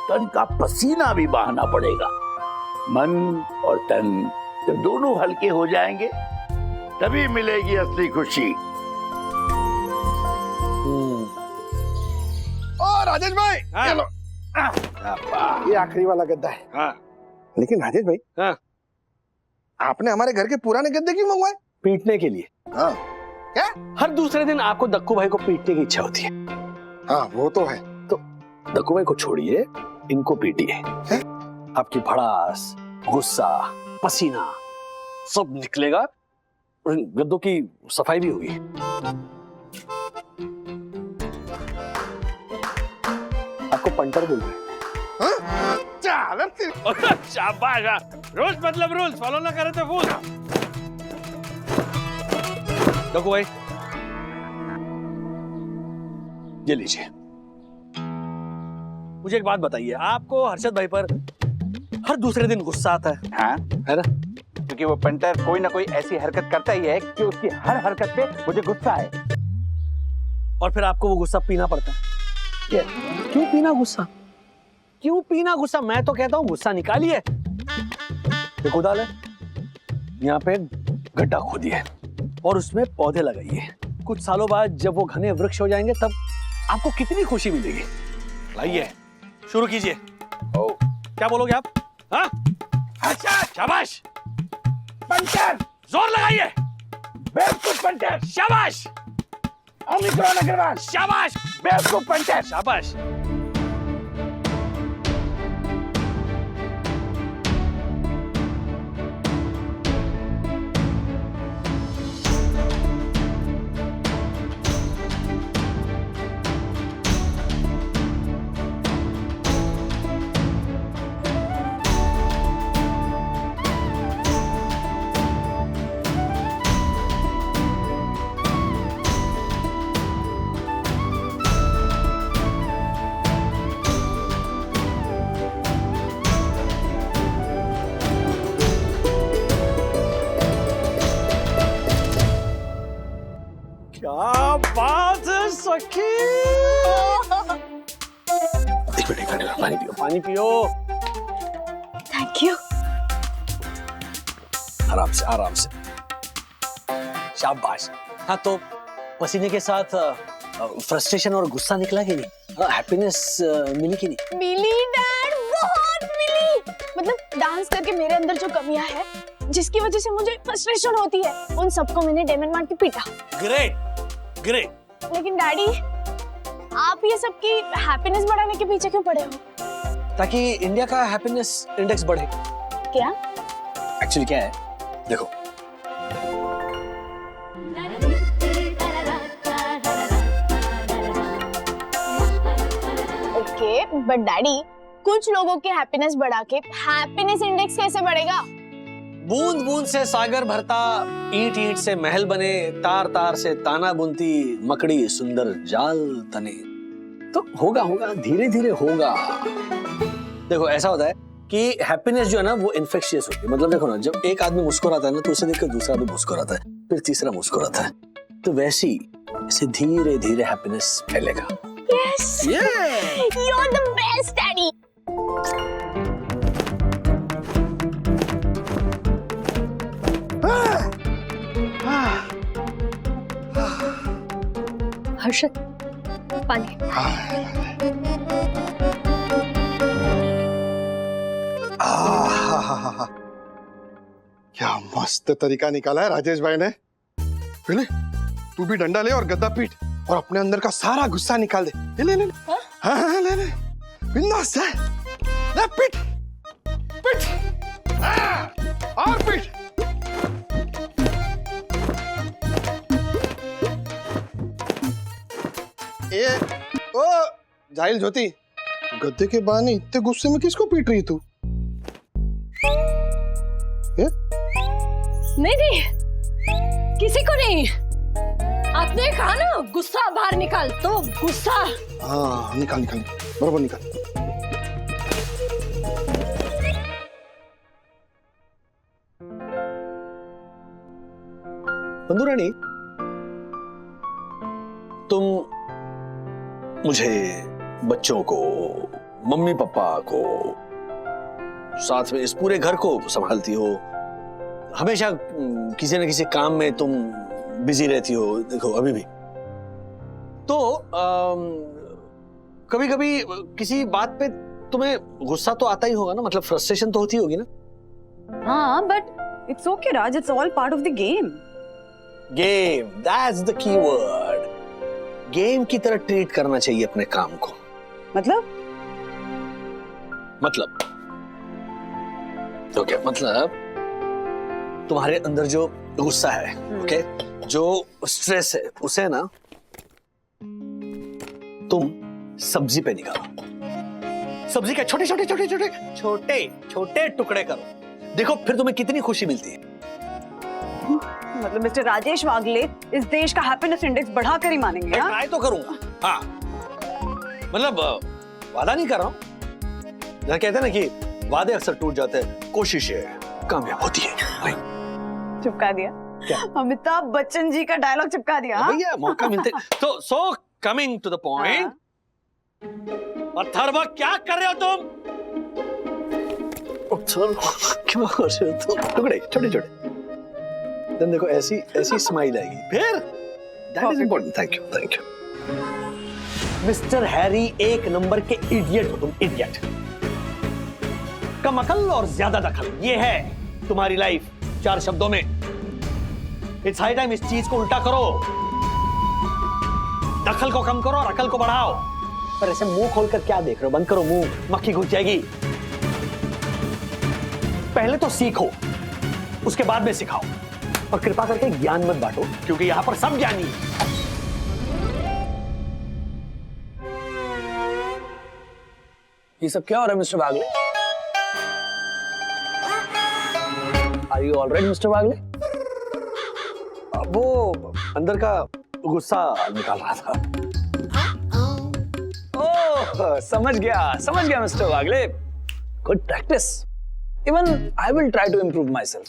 तन का पसीना भी बहाना पड़ेगा। मन और तन जब दोनों हल्के हो जाएंगे तभी मिलेगी असली खुशी। राजेश भाई ये लो। ये आखिरी वाला गद्दा है। हाँ। लेकिन राजेश भाई, हाँ, आपने हमारे घर के पुराने गद्दे क्यों मंगवाए? पीटने के लिए। हाँ। क्या? हर दूसरे दिन आपको दक्कू भाई को पीटने की इच्छा होती है। हाँ वो तो है। तो दक्कू भाई को छोड़िए, इनको पीटिए। आपकी भड़ास, गुस्सा, पसीना सब निकलेगा और इन गद्दों की सफाई भी होगी। आपको पंटर बोल रहे हैं। शाबाश, रूल्स मतलब रूल्स फॉलो ना करे तो फूल। दक्कू भाई ये लीजिए। मुझे एक बात बताइए, आपको हर्षद भाई पर हर दूसरे दिन गुस्सा आता है? हाँ है ना? क्योंकि वो पंटर कोई ना कोई ऐसी हरकत करता ही है कि उसकी हर हरकत पे मुझे गुस्सा है। और फिर आपको वो गुस्सा पीना पड़ता है। क्यों पीना गुस्सा? क्यों पीना गुस्सा? मैं तो कहता हूं गुस्सा निकालिए। देखो दाल है, यहाँ पे गड्ढा खोदिए और उसमें पौधे लगाइए। कुछ सालों बाद जब वो घने वृक्ष हो जाएंगे तब आपको कितनी खुशी मिलेगी। लाइए, शुरू कीजिए। क्या बोलोगे आप? हाँ? अच्छा, शाबाश। पंटर, जोर लगाइए। बेवकूफ पंटर, शाबाश। ओमिक्रॉन अग्रवाल, शाबाश। बेवकूफ पंटर, शाबाश। क्या बात है सखी। एक मिनट, पानी पियो, पानी पियो। Thank you. आराम से, आराम से। शाबाश। हाँ, तो पसीने के साथ फ्रस्ट्रेशन और गुस्सा निकला कि नहीं? हैप्पीनेस मिली कि नहीं? मिली डैड, बहुत मिली। मतलब डांस करके मेरे अंदर जो कमियां है, जिसकी वजह से मुझे फ्रस्ट्रेशन होती है, उन सबको मैंने डेमन मार के पीटा। Great, great. लेकिन डैडी, आप ये सबकी हैप्पीनेस बढ़ाने के पीछे क्यों पड़े हो? ताकि इंडिया का हैप्पीनेस इंडेक्स बढ़े। क्या? एक्चुअली क्या है, देखो, ओके, बट डैडी, कुछ लोगों की हैप्पीनेस बढ़ा के हैप्पीनेस इंडेक्स कैसे बढ़ेगा? बूंद बूंद से सागर भरता, ईंट ईंट से महल बने, तार तार से ताना बुनती मकड़ी सुंदर जाल तने। तो होगा, होगा, धीरे धीरे होगा। देखो, ऐसा होता है कि हैप्पीनेस जो है ना वो इन्फेक्शियस होती है। मतलब देखो ना, जब एक आदमी मुस्कुराता है ना तो उसे देखकर दूसरा भी मुस्कुराता है, फिर तीसरा मुस्कुराता है। तो वैसे ही इसे धीरे धीरे हैप्पीनेस फैलेगा। Yes, you are the best daddy. Harshad, पानी। क्या मस्त तरीका निकाला है राजेश भाई ने। पहले तू भी डंडा ले और गद्दा पीट और अपने अंदर का सारा गुस्सा निकाल दे। ले ले ले। हाँ हाँ ले ले। बिंदास है। ले पीट पीट। और पीट। ये ओ जाहिल ज्योति, गद्दे के बहाने इतने गुस्से में किसको पीट रही तू? नहीं नहीं, किसी को नहीं। आपने कहा ना गुस्सा बाहर निकाल, तो गुस्सा। हाँ निकाल निकाल, बराबर निकाल। बंधु रानी, तुम मुझे, बच्चों को, मम्मी पापा को, साथ में इस पूरे घर को संभालती हो। हमेशा किसी न किसी काम में तुम बिजी रहती हो। देखो अभी भी तो कभी कभी किसी बात पे तुम्हें गुस्सा तो आता ही होगा ना, मतलब फ्रस्ट्रेशन तो होती होगी ना। हाँ, but it's okay Raj, it's all part of the game. Game, that's the key word. Game की तरह ट्रीट करना चाहिए अपने काम को। मतलब ओके, मतलब तुम्हारे अंदर जो गुस्सा है, ओके, जो स्ट्रेस है, उसे ना तुम सब्जी पे निकालो। सब्जी के छोटे छोटे छोटे छोटे छोटे छोटे टुकड़े करो, देखो फिर तुम्हें कितनी खुशी मिलती है। मतलब मिस्टर राजेश वागले इस देश का हैप्पीनेस इंडेक्स बढ़ाकर ही मानेंगे। ट्राई तो करूंगा, हाँ, मतलब वादा नहीं कर रहा हूं। जहाँ कहते हैं ना कि वादे अक्सर टूट जाते हैं, कोशिशें कामयाब होती है। चिपका दिया क्या? अमिताभ बच्चन जी का डायलॉग चिपका दिया। भैया मौका मिलते तो so coming to the point. Atharva क्या कर रहे हो तुम? क्या कर रहे हो तुम? टुकड़े छोटे छोटे, देन देखो ऐसी ऐसी स्माइल आएगी फिर। That is important. Thank you, thank you. Mister Harry, एक नंबर के इडियट हो तुम, इडियट। कम अकल और ज्यादा दखल, ये है तुम्हारी लाइफ। 4 शब्दों में। इट्स हाई टाइम इस चीज को उल्टा करो। दखल को कम करो और अकल को बढ़ाओ। पर ऐसे मुंह खोलकर क्या देख रहे हो? बंद करो मुंह, मक्खी घुस जाएगी। पहले तो सीखो, उसके बाद में सिखाओ। और कृपा करके ज्ञान मत बांटो, क्योंकि यहां पर सब ज्ञानी है। ये सब क्या हो रहा है mister Wagle? Are you all right mister Wagle? वो अंदर का गुस्सा निकाल रहा था। ओह, समझ गया mister Wagle. Good practice. Even I will try to improve myself.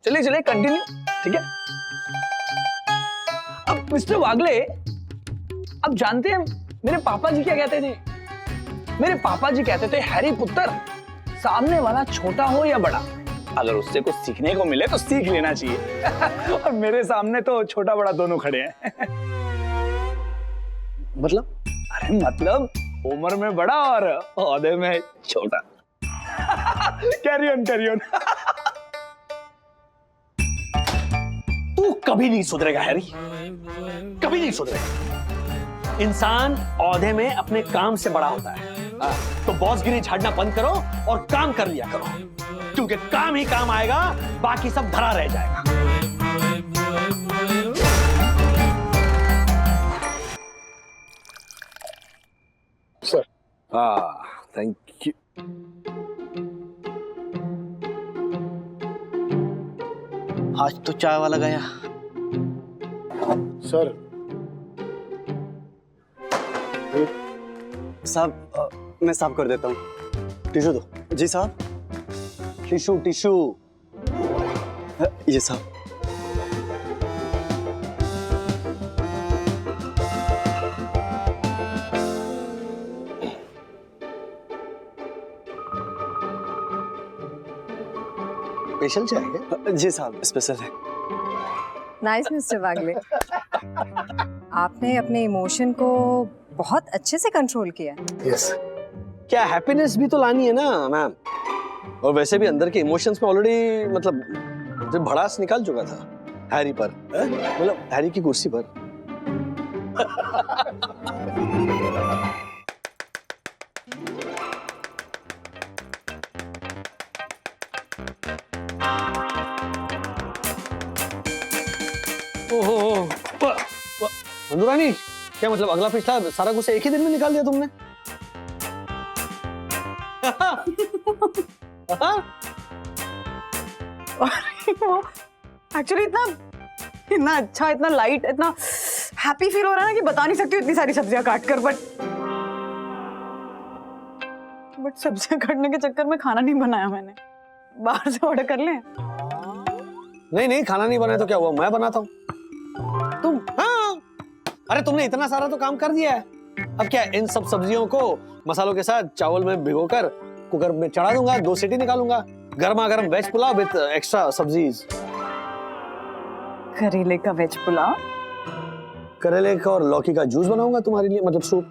चलिए कंटिन्यू, ठीक है? अब मिस्टर वागले, अब जानते हैं मेरे पापा जी क्या कहते थे? मेरे पापा जी कहते थे, हैरी पुत्र, सामने वाला छोटा हो या बड़ा, अगर उससे कुछ सीखने को मिले तो सीख लेना चाहिए। और मेरे सामने तो छोटा बड़ा दोनों खड़े हैं। मतलब? अरे मतलब उम्र में बड़ा और ओहदे में छोटा। Carry on. तू कभी नहीं सुधरेगा हैरी, कभी नहीं सुधरेगा। इंसान ओहदे में अपने काम से बड़ा होता है। तो बॉसगिरी झाड़ना बंद करो और काम कर लिया करो, क्योंकि काम ही काम आएगा, बाकी सब धरा रह जाएगा। सर। Thank you. आज तो चाय वाला गया। सर साहब, मैं साफ कर देता हूँ। टिश्यू दो। जी साहब। टिश्यू। ये साहब। स्पेशल चाय है? जी साहब, स्पेशल है। नाइस मिस्टर वागले, आपने अपने इमोशन को बहुत अच्छे से कंट्रोल किया। यस। क्या हैप्पीनेस भी तो लानी है ना मैम। और वैसे भी अंदर के इमोशंस में ऑलरेडी मतलब जब भड़ास निकाल चुका था हैरी पर, मतलब हैरी की कुर्सी पर। ओहो, मंदुरानी, क्या मतलब अगला पिछला सारा गुस्सा एक ही दिन में निकाल दिया तुमने? एक्चुअली इतना अच्छा, इतना लाइट, इतना हैप्पी फील हो रहा है ना कि बता नहीं सकती हूँ इतनी सारी सब्जियां काट कर। बट सब्जियां काटने के चक्कर में खाना नहीं बनाया मैंने। बाहर से ऑर्डर कर लें? नहीं, खाना नहीं बनाया तो क्या हुआ, मैं बनाता हूँ। तुम? हाँ, अरे तुमने इतना सारा तो काम कर दिया है। अब क्या इन सब सब्जियों को मसालों के साथ चावल में भिगोकर कुकर में चढ़ा दूंगा, 2 सीटी निकालूंगा, गर्मा गर्म वेज पुलाव विद एक्स्ट्रा सब्जीज। करेले का वेज पुलाव? करेले का और लौकी का जूस बनाऊंगा तुम्हारे लिए, मतलब सूप।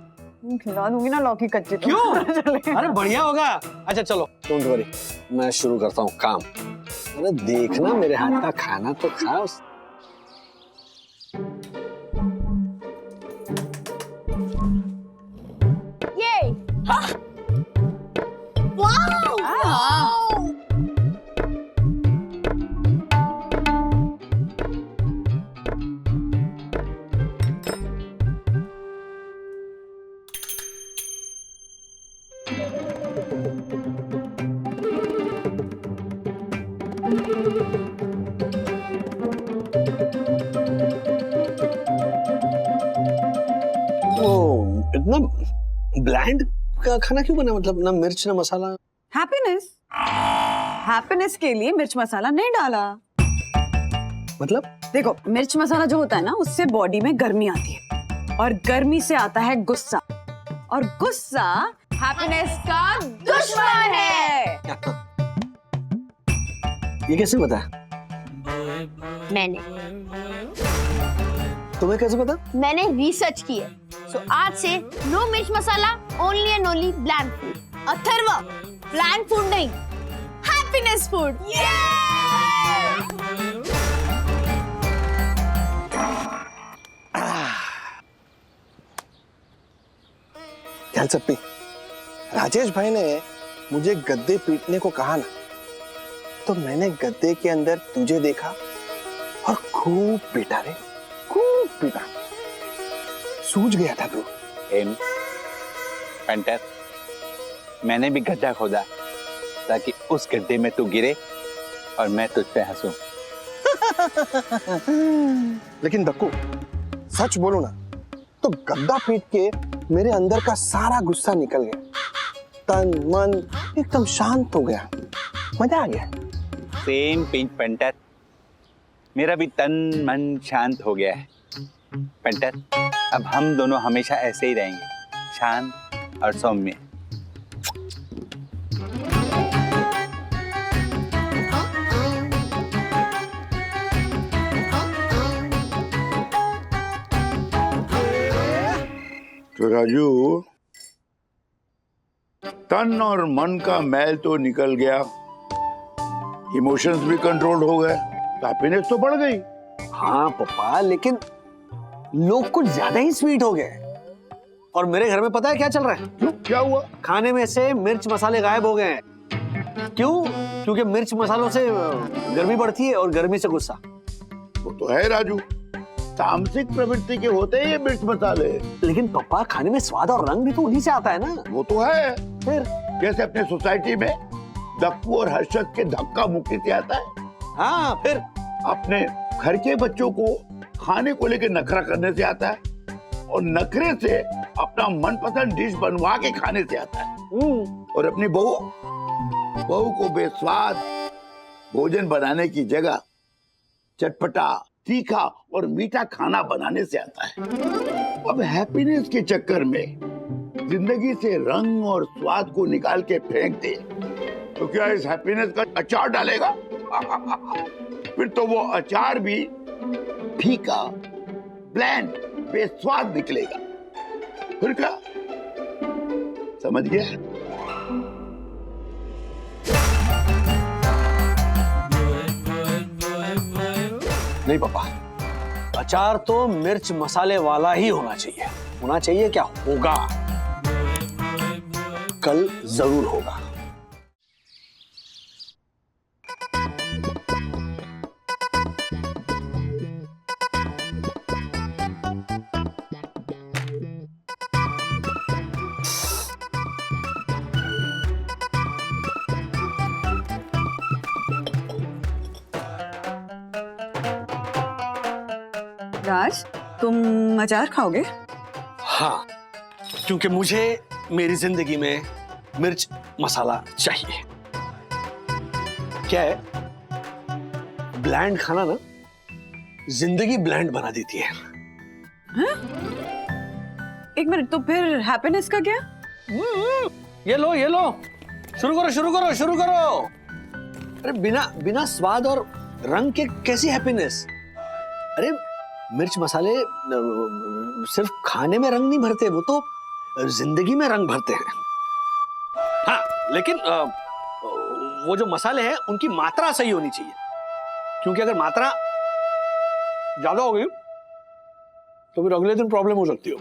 खिला दूंगी ना लौकी कच्ची तो। क्यों? अरे बढ़िया होगा। अच्छा चलो, डोंट वरी, मैं शुरू करता हूँ काम। अरे देखना मेरे हाथ का खाना तो खाओ। ये वाओ! इतना ब्लैंड का खाना क्यों बना? मतलब ना मिर्च ना मसाला। हैप्पीनेस, हैप्पीनेस के लिए मिर्च मसाला नहीं डाला। मतलब देखो, मिर्च मसाला जो होता है ना, उससे बॉडी में गर्मी आती है और गर्मी से आता है गुस्सा, और गुस्सा हैप्पीनेस का दुश्मन है। ये कैसे पता? मैंने तुम्हें कैसे पता? मैंने रिसर्च की है। सो आज से नो मिर्च मसाला, only and only bland food. Atharva, bland food नहीं, हैप्पीनेस फूड। ख्याल सप्पी, राजेश भाई ने मुझे गद्दे पीटने को कहा ना, तो मैंने गद्दे के अंदर तुझे देखा और खूब पीटा रे, खूब पीटा। सूझ गया था तू। पेंटर, मैंने भी गड्ढा खोदा ताकि उस गड्ढे में तू गिरे और मैं तुझ पे हंसूं। लेकिन दक्कू, सच बोलूं ना तो गद्दा पीट के मेरे अंदर का सारा गुस्सा निकल गया। तन मन एकदम शांत हो गया, मजा आ गया। सेम पिंच पेंटर, मेरा भी तन मन शांत हो गया है। पेंटर, अब हम दोनों हमेशा ऐसे ही रहेंगे, शांत और सौम्य। तो राजू, तन और मन का मैल तो निकल गया, इमोशंस भी कंट्रोल हो गए, हैप्पीनेस तो बढ़ गई। हाँ पापा, लेकिन लोग कुछ ज्यादा ही स्वीट हो गए। और मेरे घर में पता है क्या चल रहा है? क्यों, क्या हुआ? खाने में से मिर्च मसाले गायब हो गए हैं। क्यों? क्योंकि मिर्च मसालों से गर्मी बढ़ती है और गर्मी से गुस्सा। वो तो है राजू, तामसिक प्रवृत्ति के होते हैं ये मिर्च मसाले। लेकिन पापा, खाने में स्वाद और रंग भी तो उन्हीं से आता है ना। वो तो है, फिर जैसे अपने सोसाइटी में दक्कू और हर्षद के धक्का मुक्की से आता है। हाँ, फिर अपने घर के बच्चों को खाने को लेकर नखरा करने से आता है, और नखरे से अपना मनपसंद डिश बनवा के खाने से आता है। और अपनी बहू को बेस्वाद भोजन बनाने की जगह चटपटा, तीखा और मीठा खाना बनाने से आता है। अब हैप्पीनेस के चक्कर में जिंदगी से रंग और स्वाद को निकाल के फेंक दे तो क्या इस हैप्पीनेस का अचार डालेगा? फिर तो वो अचार भी फीका, ब्लैंड, बेस्वाद निकलेगा। फिर क्या? समझ गया? नहीं पापा, अचार तो मिर्च मसाले वाला ही होना चाहिए। होना चाहिए क्या? होगा, कल जरूर होगा। राज, तुम अचार खाओगे? हाँ, क्योंकि मुझे मेरी जिंदगी में मिर्च मसाला चाहिए। क्या है, ब्लैंड खाना ना जिंदगी ब्लैंड बना देती है। हाँ? एक मिनट, तो फिर हैप्पीनेस का क्या? ये लो, ये लो, शुरू करो, शुरू करो, शुरू करो। अरे बिना स्वाद और रंग के कैसी हैप्पीनेस? अरे मिर्च मसाले सिर्फ खाने में रंग नहीं भरते, वो तो जिंदगी में रंग भरते हैं। हाँ, लेकिन वो जो मसाले हैं उनकी मात्रा सही होनी चाहिए, क्योंकि अगर मात्रा ज्यादा हो गई तो फिर अगले दिन प्रॉब्लम हो सकती हो।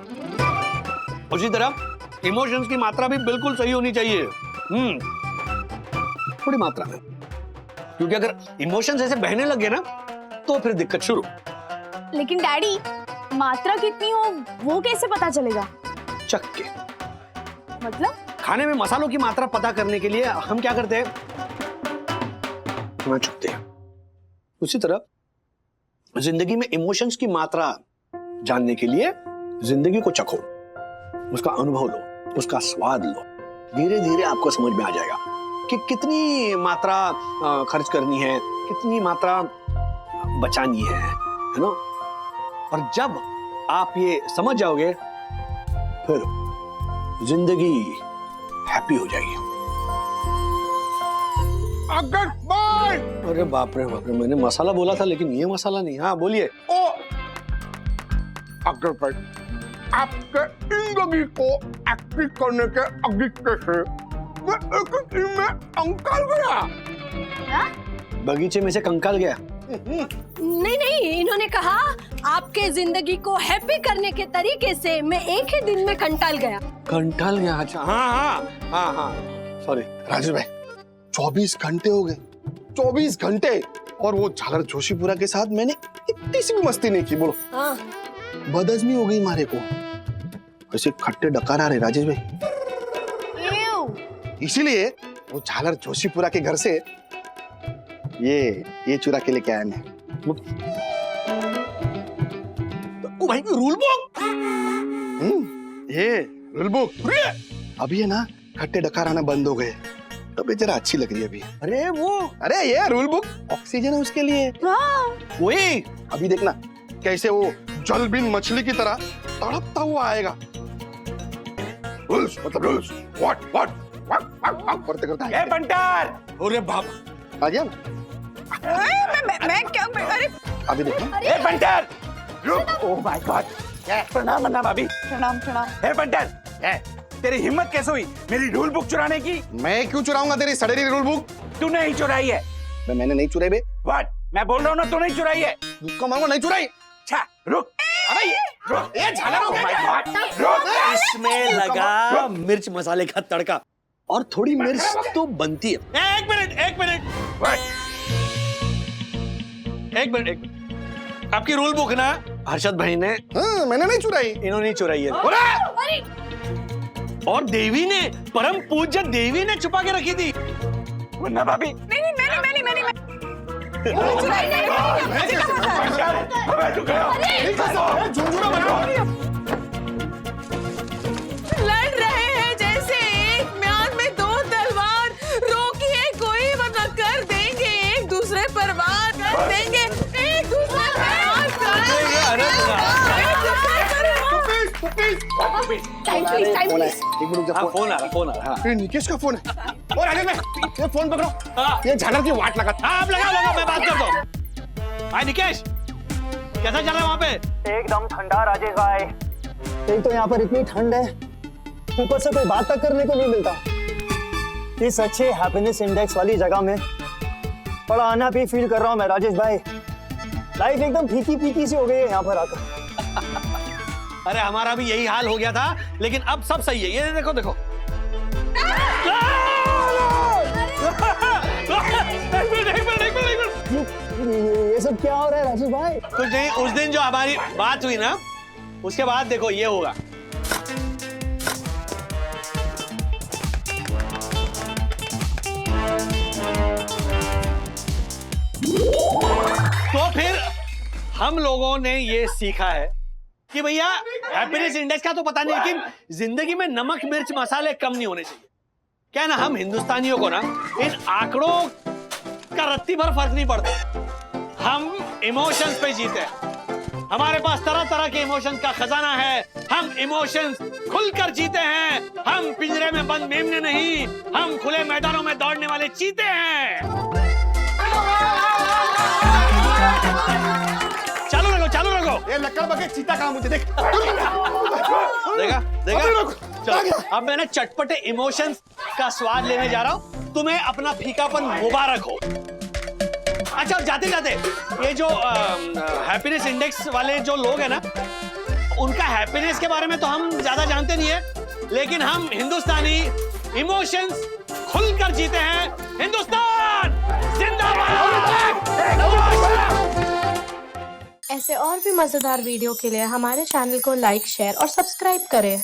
उसी तरह इमोशंस की मात्रा भी बिल्कुल सही होनी चाहिए, थोड़ी मात्रा में, क्योंकि अगर इमोशंस ऐसे बहने लगे ना तो फिर दिक्कत शुरू। लेकिन डैडी, मात्रा कितनी हो वो कैसे पता चलेगा? चख के। मतलब? खाने में मसालों की मात्रा पता करने के लिए हम क्या करते हैं, चुपते हैं। उसी तरह जिंदगी में इमोशंस की मात्रा जानने के लिए जिंदगी को चखो, उसका अनुभव लो, उसका स्वाद लो। धीरे धीरे आपको समझ में आ जाएगा कि कितनी मात्रा खर्च करनी है, कितनी मात्रा बचानी है ना। और जब आप ये समझ जाओगे फिर जिंदगी हैप्पी हो जाएगी। अरे बाप रे बाप रे, मैंने मसाला बोला था लेकिन ये मसाला नहीं। हाँ बोलिए। अगर भाई आपके जिंदगी को एक्टिव करने के अगीचे से मैं एक दिन में कंकाल गया। बगीचे में से कंकाल गया? नहीं नहीं, इन्होंने कहा आपके जिंदगी को हैप्पी करने के तरीके से मैं एक ही दिन में कंटाल गया। कंटाल गया? अच्छा, हाँ, सॉरी राजेश भाई, 24 घंटे हो गए, 24 घंटे, और वो झालर जोशीपुरा के साथ मैंने इतनी सी भी मस्ती नहीं की। बोलो हाँ। बदहजमी हो गई मारे को, ऐसे खट्टे डकार आ रहे राजेश भाई। इसीलिए वो झालर जोशीपुरा के घर से ये चुरा के लेके आया मैं। भाई रूल बुक, ये रूल बुक अभी है ना, खट्टे डकार आना बंद हो गए, तब ये जरा अच्छी लग रही है अभी। अरे ये रूल बुक ऑक्सीजन है उसके लिए। वही अभी देखना कैसे वो जलबिन मछली की तरह तड़पता हुआ आएगा। रूल्स मतलब रूल्स, व्हाट करते करते। ए बंटार! अरे बाप, आ गया ना? मैं क्या, अरे अभी देखना। ए बंटार! रुक! ओह माय गॉड! प्रणाम अन्ना भाभी। प्रणाम। ए बंटार! तेरी हिम्मत कैसे हुई मेरी रूल बुक चुराने की? मैं क्यों चुराऊंगा तेरी सड़ेरी रूल बुक? तूने ही चुराई है। मैंने नहीं चुराई बे। व्हाट? मैं बोल रहा हूँ ना, तूने ही चुराई है। उसको मांगो नहीं चुराई। अच्छा रुक। अरे ये झालर, ओह माय गॉड! रुक! इसमें लगा मिर्च मसाले का तड़का, और थोड़ी मिर्च तो बनती है। एक मिनट। आपकी रूल बुक ना हर्षद भाई ने? हाँ, मैंने नहीं चुराई। इन्होंने ही चुराई है। और देवी ने, परम पूज्य देवी ने छुपा के रखी थी। मुन्ना भाभी। नहीं, मैंने चुराई नहीं। लड़ रहे हैं जैसे एक म्यान में दो तलवार, रोकिए कोई वरना कर देंगे एक दूसरे पर वार, कर देंगे एक दूसरे पर वार, फोन आ रहा। ये निकेश का फोन है। और राजेश भाई, ये फोन पकड़ो। ये झालर की वाट लगा। आप लगा, मैं बात करता हूँ। भाई निकेश, कैसा चल रहा है वहाँ पे? एकदम ठंडा राजेश भाई। एक तो यहाँ पर इतनी ठंड है, ऊपर से कोई बात तक करने को नहीं मिलता। इस अच्छे हैप्पीनेस इंडेक्स वाली जगह में बड़ा अनहैप्पी फील कर रहा हूँ मैं राजेश भाई। लाइफ एकदम फीकी सी हो गई है यहाँ पर आकर। अरे हमारा भी यही हाल हो गया था, लेकिन अब सब सही है। ये देखो। ये सब क्या हो रहा है राजेश भाई? कुछ नहीं, उस दिन जो हमारी बात हुई ना, उसके बाद देखो ये होगा। तो फिर हम लोगों ने ये सीखा है कि भैया हैप्पीनेस इंडेक्स का तो पता नहीं, लेकिन जिंदगी में नमक मिर्च मसाले कम नहीं होने चाहिए। क्या ना, हम हिंदुस्तानियों को ना इन आंकड़ों का रत्ती भर फर्क नहीं पड़ता। हम इमोशंस पे जीते हैं। हमारे पास तरह तरह के इमोशंस का खजाना है। हम इमोशंस खुलकर जीते हैं। हम पिंजरे में बंद मेमने नहीं, हम खुले मैदानों में दौड़ने वाले चीते हैं। चालू रखो। ये लक्कड़ बके चीता कहाँ मुझे देख देखा देखा चलो अब मैं ना चटपटे इमोशंस का स्वाद लेने जा रहा हूँ तुम्हें अपना फीकापन मुबारक हो अच्छा जाते जाते ये जो हैप्पीनेस इंडेक्स वाले जो लोग हैं ना उनका हैप्पीनेस के बारे में तो हम ज्यादा जानते नहीं है लेकिन हम हिंदुस्तानी इमोशंस खुलकर जीते हैं हिंदुस्तान जिंदाबाद ऐसे और भी मजेदार वीडियो के लिए हमारे चैनल को लाइक शेयर और सब्सक्राइब करें